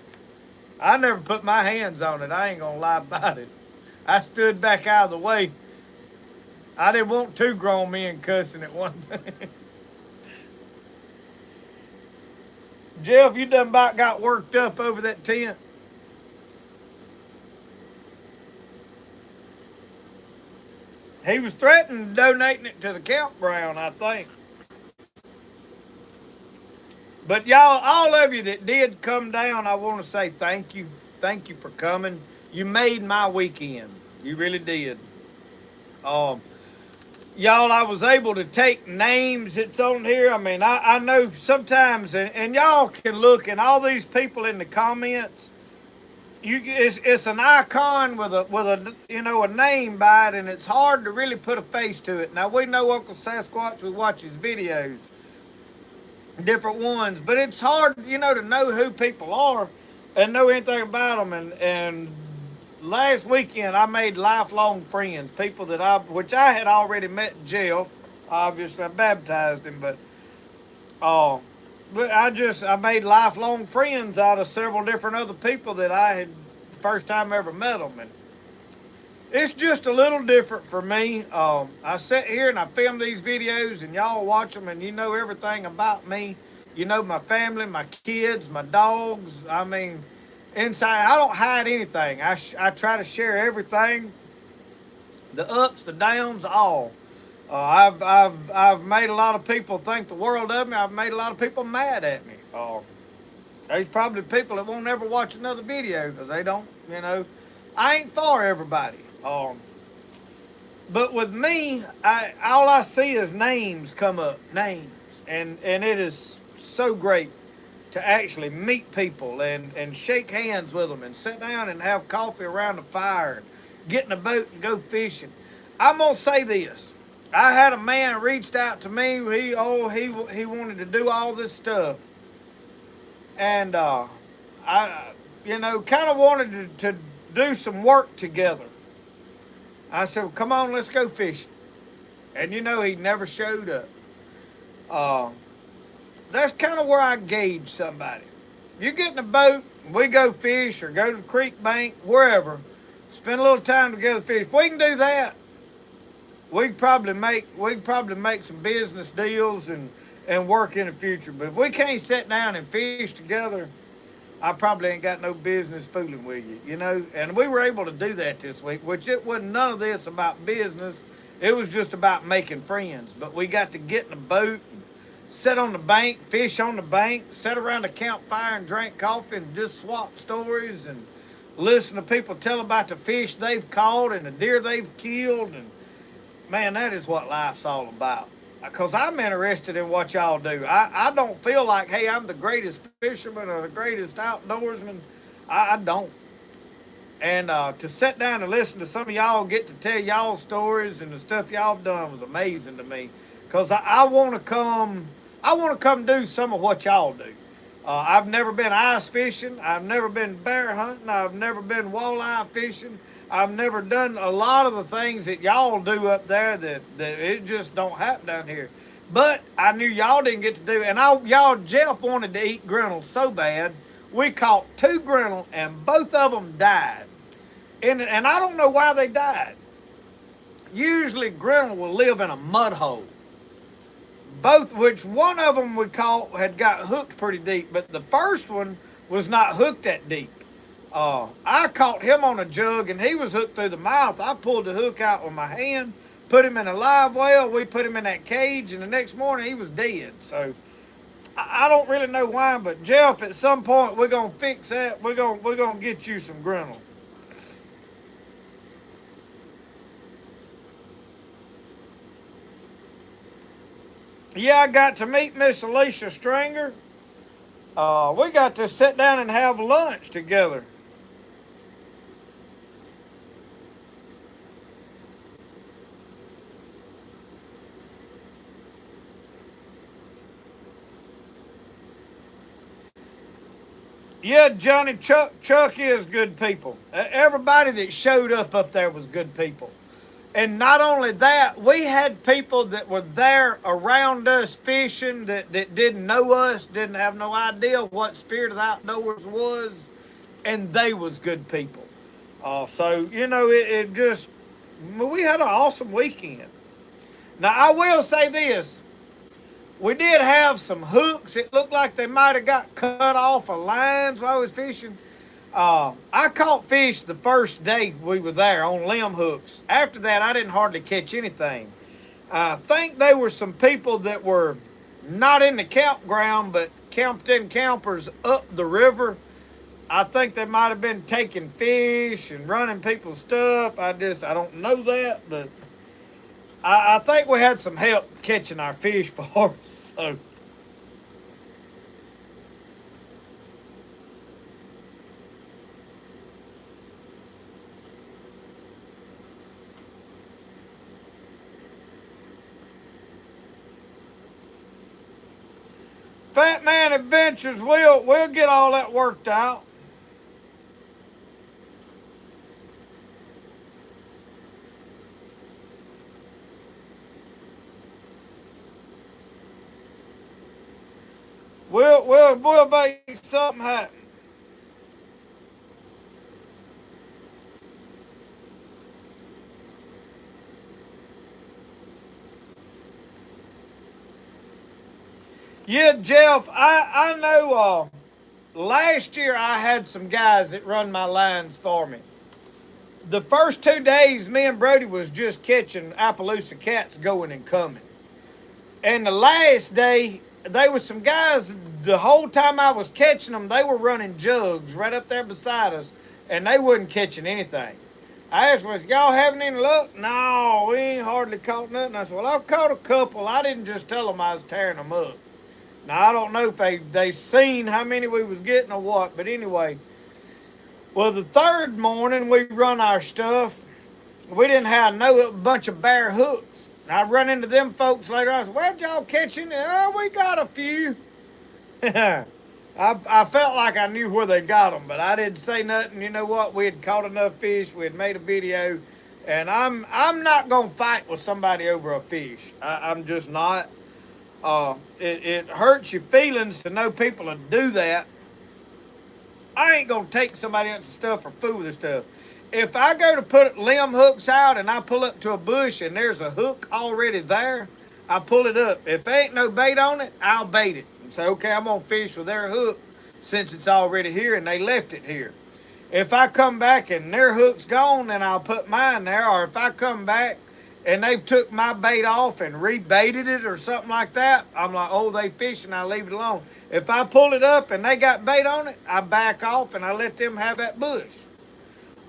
Speaker 1: I never put my hands on it. I ain't going to lie about it. I stood back out of the way. I didn't want 2 grown men cussing at one thing. Jeff, you done about got worked up over that tent. He was threatening donating it to the campground, I think. But y'all, all of you that did come down, I want to say thank you. Thank you for coming. You made my weekend. You really did. Um, y'all, I was able to take names that's on here. I mean, I know sometimes, and y'all can look, and all these people in the comments, it's an icon with a a name by it, and it's hard to really put a face to it. Now we know Uncle Sasquatch. We watch his videos, different ones, but it's hard, to know who people are and know anything about them. And last weekend I made lifelong friends, people which I had already met Jeff. Obviously, I baptized him, but I made lifelong friends out of several different other people that I had first time I ever met them. And it's just a little different for me. I sit here and I film these videos and y'all watch them and you know everything about me. You know my family, my kids, my dogs. I mean, inside, I don't hide anything. I try to share everything, the ups, the downs, all. I've made a lot of people think the world of me. I've made a lot of people mad at me. There's probably people that won't ever watch another video because they don't, I ain't for everybody. But with me, all I see is names come up, names. And it is so great to actually meet people and shake hands with them and sit down and have coffee around the fire and get in a boat and go fishing. I'm going to say this. I had a man reached out to me. He wanted to do all this stuff. And I kind of wanted to do some work together. I said, well, come on, let's go fishing. And he never showed up. That's kind of where I gauge somebody. You get in a boat, we go fish or go to the creek bank, wherever, spend a little time together fish. If we can do that, we'd probably make some business deals and work in the future. But if we can't sit down and fish together, I probably ain't got no business fooling with you, And we were able to do that this week, which it wasn't none of this about business. It was just about making friends. But we got to get in a boat, and sit on the bank, fish on the bank, sit around the campfire and drink coffee and just swap stories and listen to people tell about the fish they've caught and the deer they've killed. And man, that is what life's all about. Because I'm interested in what y'all do. I don't feel like, hey, I'm the greatest fisherman or the greatest outdoorsman. I don't. And to sit down and listen to some of y'all get to tell y'all stories and the stuff y'all done was amazing to me. Because I want to come do some of what y'all do. I've never been ice fishing. I've never been bear hunting. I've never been walleye fishing. I've never done a lot of the things that y'all do up there that it just don't happen down here. But I knew y'all didn't get to do it. And Jeff wanted to eat grinnell so bad. We caught 2 grinnell and both of them died. And I don't know why they died. Usually grinnell will live in a mud hole. Which one of them we caught had got hooked pretty deep, but the first one was not hooked that deep. I caught him on a jug and he was hooked through the mouth. I pulled the hook out with my hand, put him in a live well. We put him in that cage, and the next morning he was dead. So I don't really know why, but Jeff, at some point we're gonna fix that. We're gonna get you some grinnell. Yeah, I got to meet Miss Alicia Stringer. We got to sit down and have lunch together. Yeah, Johnny, Chuck is good people. Everybody that showed up there was good people. And not only that, we had people that were there around us fishing that didn't know us, didn't have no idea what Spirit of the Outdoors was, and they was good people. So, it just, we had an awesome weekend. Now, I will say this. We did have some hooks. It looked like they might have got cut off of lines while I was fishing. I caught fish the first day we were there on limb hooks. After that, I didn't hardly catch anything. I think they were some people that were not in the campground, but camped in campers up the river. I think they might have been taking fish and running people's stuff. I don't know that, but I think we had some help catching our fish for us. So. Fat Man Adventures, we'll get all that worked out. We'll make something happen. Yeah, Jeff, I know last year I had some guys that run my lines for me. The first 2 days, me and Brody was just catching Appaloosa cats going and coming. And the last day, there was some guys, the whole time I was catching them, they were running jugs right up there beside us, and they wasn't catching anything. I asked, was y'all having any luck? No, we ain't hardly caught nothing. I said, well, I've caught a couple. I didn't just tell them I was tearing them up. Now, I don't know if they seen how many we was getting or what, but anyway. Well, the third morning we run our stuff. We didn't have no bunch of bare hooks. I run into them folks later. I said, well, y'all catching? Oh, we got a few. I felt like I knew where they got them, but I didn't say nothing. You know what? We had caught enough fish. We had made a video. And I'm not going to fight with somebody over a fish. I'm just not. It hurts your feelings to know people to do that. I ain't going to take somebody else's stuff or fool with their stuff. If I go to put limb hooks out and I pull up to a bush and there's a hook already there, I pull it up. If there ain't no bait on it, I'll bait it. And say, okay, I'm going to fish with their hook since it's already here and they left it here. If I come back and their hook's gone, then I'll put mine there. Or if I come back and they've took my bait off and rebaited it or something like that, I'm like, oh, they fishing, I leave it alone. If I pull it up and they got bait on it, I back off and I let them have that bush.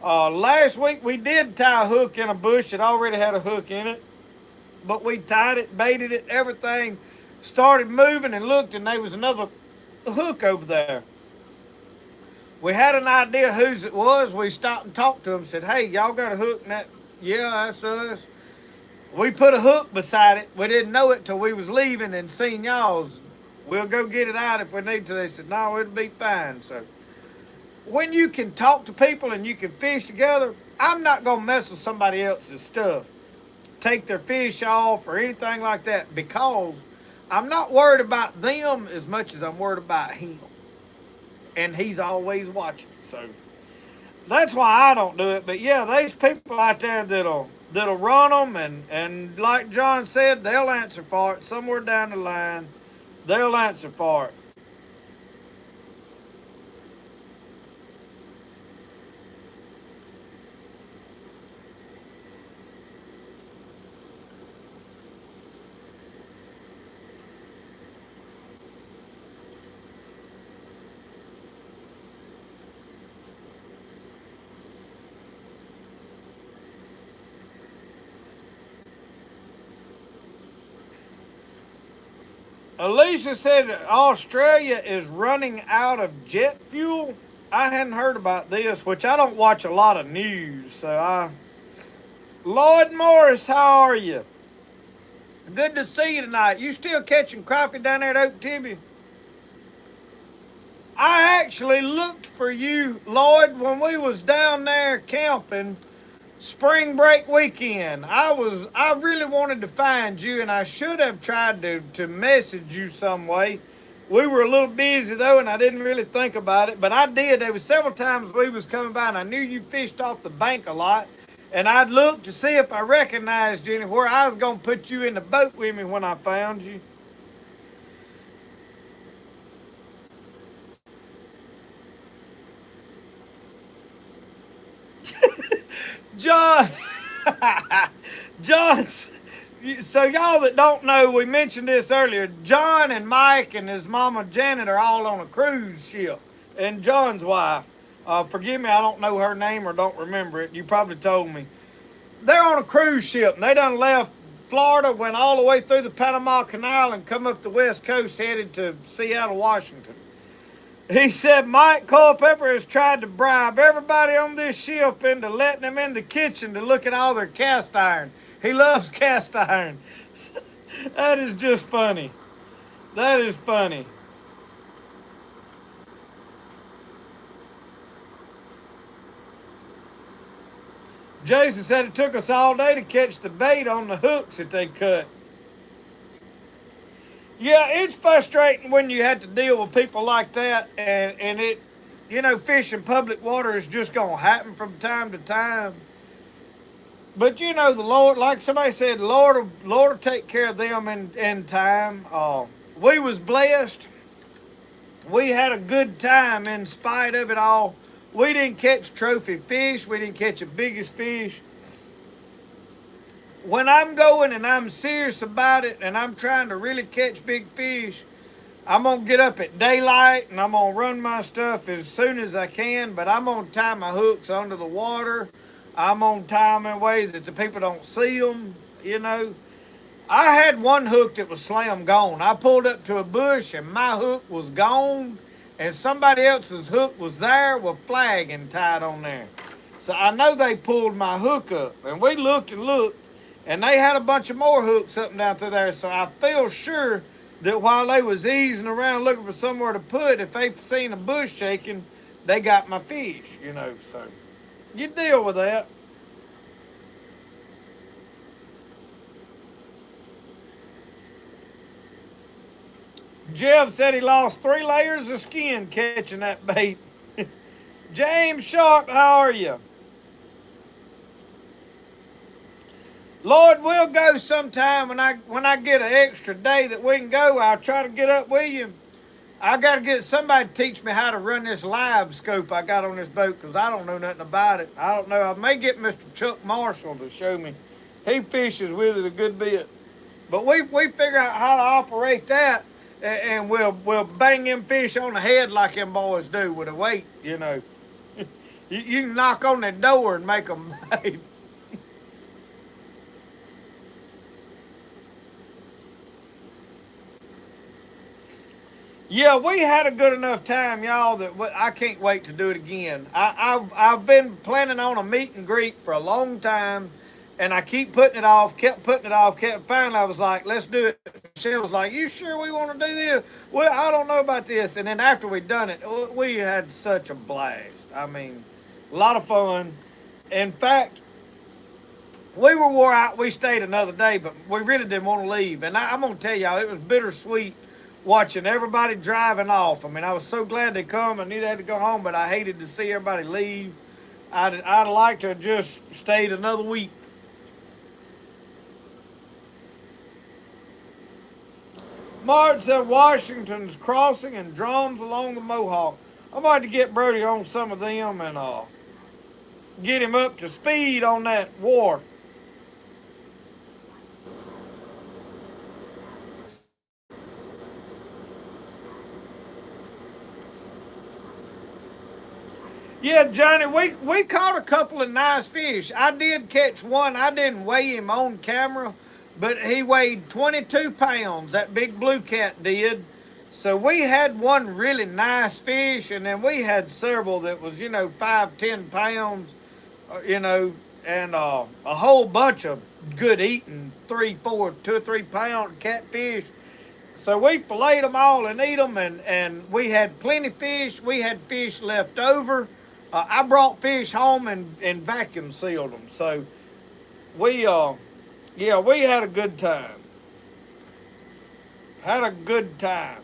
Speaker 1: Last week we did tie a hook in a bush that already had a hook in it, but we tied it, baited it, everything, started moving and looked, and there was another hook over there. We had an idea whose it was. We stopped and talked to them, said, hey, y'all got a hook in that? Yeah, that's us. We put a hook beside it. We didn't know it till we was leaving and seen y'all's. We'll go get it out if we need to. They said, no, it'll be fine. So when you can talk to people and you can fish together, I'm not going to mess with somebody else's stuff, take their fish off or anything like that, because I'm not worried about them as much as I'm worried about him. And he's always watching. So that's why I don't do it. But yeah, there's people out there that'll run them, and like John said, they'll answer for it somewhere down the line. They'll answer for it. Alicia said Australia is running out of jet fuel. I hadn't heard about this, which I don't watch a lot of news. So Lloyd Morris, how are you? Good to see you tonight. You still catching crappie down there at Oak Tibby? I actually looked for you, Lloyd, when we was down there camping spring break weekend. I really wanted to find you, and I should have tried to message you some way. We were a little busy though, and I didn't really think about it, but I did. There was several times we was coming by and I knew you fished off the bank a lot, and I'd look to see if I recognized you anywhere. I was gonna put you in the boat with me when I found you. John, John's. So y'all that don't know, we mentioned this earlier. John and Mike and his mama Janet are all on a cruise ship, and John's wife. Forgive me, I don't know her name or don't remember it. You probably told me. They're on a cruise ship, and they done left Florida, went all the way through the Panama Canal, and come up the West Coast headed to Seattle, Washington. He said Mike Culpepper has tried to bribe everybody on this ship into letting them in the kitchen to look at all their cast iron. He loves cast iron. That is just funny. That is funny. Jason said it took us all day to catch the bait on the hooks that they cut. Yeah, it's frustrating when you have to deal with people like that, and it, you know, fishing public water is just going to happen from time to time. But you know, the Lord, like somebody said, the Lord will take care of them in time. We was blessed. We had a good time in spite of it all. We didn't catch trophy fish. We didn't catch the biggest fish. When I'm going and I'm serious about it and I'm trying to really catch big fish, I'm going to get up at daylight and I'm going to run my stuff as soon as I can, but I'm going to tie my hooks under the water. I'm going to tie them in ways that the people don't see them, you know. I had one hook that was slam gone. I pulled up to a bush and my hook was gone, and somebody else's hook was there with flagging tied on there. So I know they pulled my hook up, and we looked and looked, and they had a bunch of more hooks up and down through there. So I feel sure that while they was easing around looking for somewhere to put, if they seen a bush shaking, they got my fish, you know. So you deal with that. Jeff said he lost 3 layers of skin catching that bait. James Sharp, how are you? Lord, we'll go sometime when I get an extra day that we can go. I'll try to get up with you. I got to get somebody to teach me how to run this live scope I got on this boat, because I don't know nothing about it. I don't know. I may get Mr. Chuck Marshall to show me. He fishes with it a good bit. But we figure out how to operate that, and we'll bang them fish on the head like them boys do with a weight, you know. You can knock on that door and make them bite. Yeah, we had a good enough time, y'all, that I can't wait to do it again. I've been planning on a meet and greet for a long time, and I keep putting it off, kept putting it off, finally I was like, let's do it. Michelle was like, you sure we want to do this? Well, I don't know about this. And then after we'd done it, we had such a blast. I mean, a lot of fun. In fact, we were wore out. We stayed another day, but we really didn't want to leave. And I'm going to tell y'all, it was bittersweet watching everybody driving off. I mean, I was so glad they come. I knew they had to go home, but I hated to see everybody leave. I'd like to have just stayed another week. Martin said Washington's Crossing and drums along the Mohawk. I'm going to get Brody on some of them and get him up to speed on that war. Yeah, Johnny, we caught a couple of nice fish. I did catch one. I didn't weigh him on camera, but he weighed 22 pounds, that big blue cat did. So we had one really nice fish, and then we had several that was, 5, 10 pounds, and a whole bunch of good eating, 2 or 3 pound catfish. So we filleted them all and eat them, and we had plenty of fish. We had fish left over. I brought fish home and vacuum sealed them. So we had a good time. Had a good time.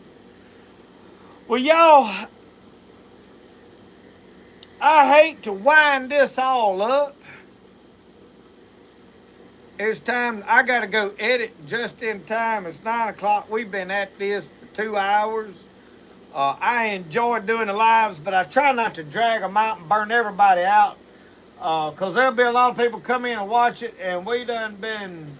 Speaker 1: Well, y'all, I hate to wind this all up. It's time. I got to go edit just in time. It's 9 o'clock. We've been at this for 2 hours. I enjoy doing the lives, but I try not to drag them out and burn everybody out. Because there'll be a lot of people come in and watch it, and we done been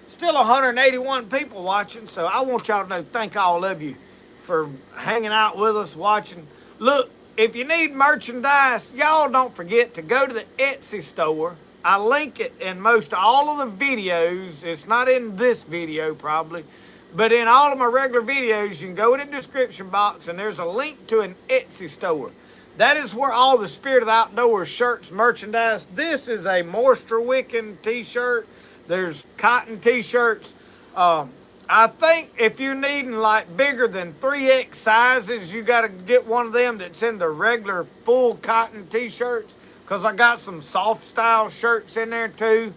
Speaker 1: still 181 people watching. So I want y'all to know, thank all of you for hanging out with us, watching. Look, if you need merchandise, y'all don't forget to go to the Etsy store. I link it in most all of the videos. It's not in this video probably, but in all of my regular videos, you can go in the description box and there's a link to an Etsy store. That is where all the Spirit of the Outdoors shirts, merchandise. This is a moisture wicking t-shirt. There's cotton t-shirts. I think if you're needing like bigger than 3X sizes, you got to get one of them that's in the regular full cotton t-shirts, because I got some soft style shirts in there too.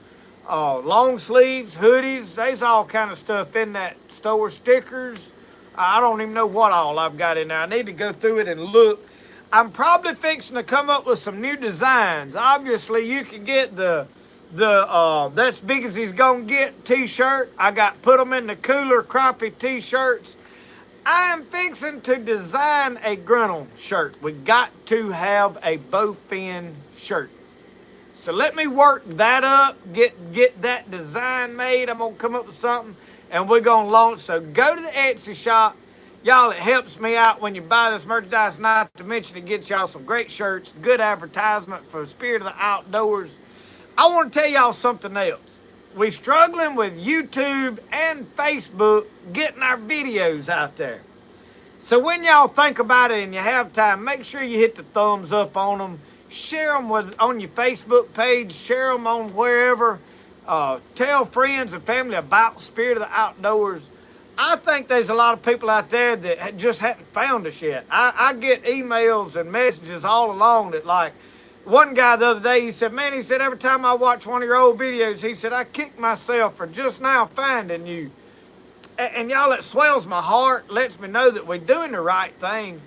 Speaker 1: Long sleeves, hoodies, there's all kind of stuff in that store. Stickers, I don't even know what all I've got in there. I need to go through it and look. I'm probably fixing to come up with some new designs. Obviously, you can get the that's big as he's gonna get t-shirt. I got put them in the cooler crappie t-shirts. I am fixing to design a Grunnell shirt. We got to have a bowfin shirt. So let me work that up, get that design made. I'm gonna come up with something and we're gonna launch. So go to the Etsy shop. Y'all, it helps me out when you buy this merchandise, not to mention it gets y'all some great shirts, good advertisement for Spirit of the Outdoors. I want to tell y'all something else. We're struggling with YouTube and Facebook getting our videos out there. So when y'all think about it and you have time, make sure you hit the thumbs up on them. Share them on your Facebook page. Share them on wherever. Tell friends and family about Spirit of the Outdoors. I think there's a lot of people out there that just haven't found us yet. I get emails and messages all along that, like, one guy the other day, he said, man, he said, every time I watch one of your old videos, he said, I kick myself for just now finding you. And y'all, it swells my heart, lets me know that we're doing the right thing.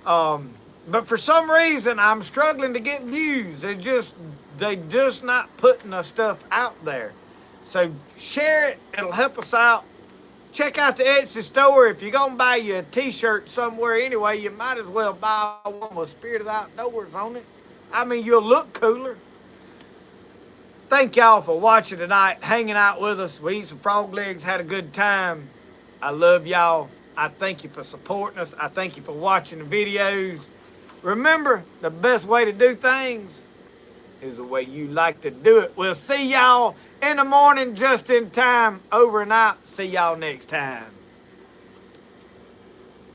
Speaker 1: But for some reason, I'm struggling to get views. They just not putting the stuff out there. So share it, it'll help us out. Check out the Etsy store. If you're going to buy you a t-shirt somewhere anyway, you might as well buy one with Spirit of the Outdoors on it. I mean, you'll look cooler. Thank y'all for watching tonight, hanging out with us. We eat some frog legs, had a good time. I love y'all. I thank you for supporting us. I thank you for watching the videos. Remember, the best way to do things is the way you like to do it. We'll see y'all in the morning just in time. Over and out. See y'all next time.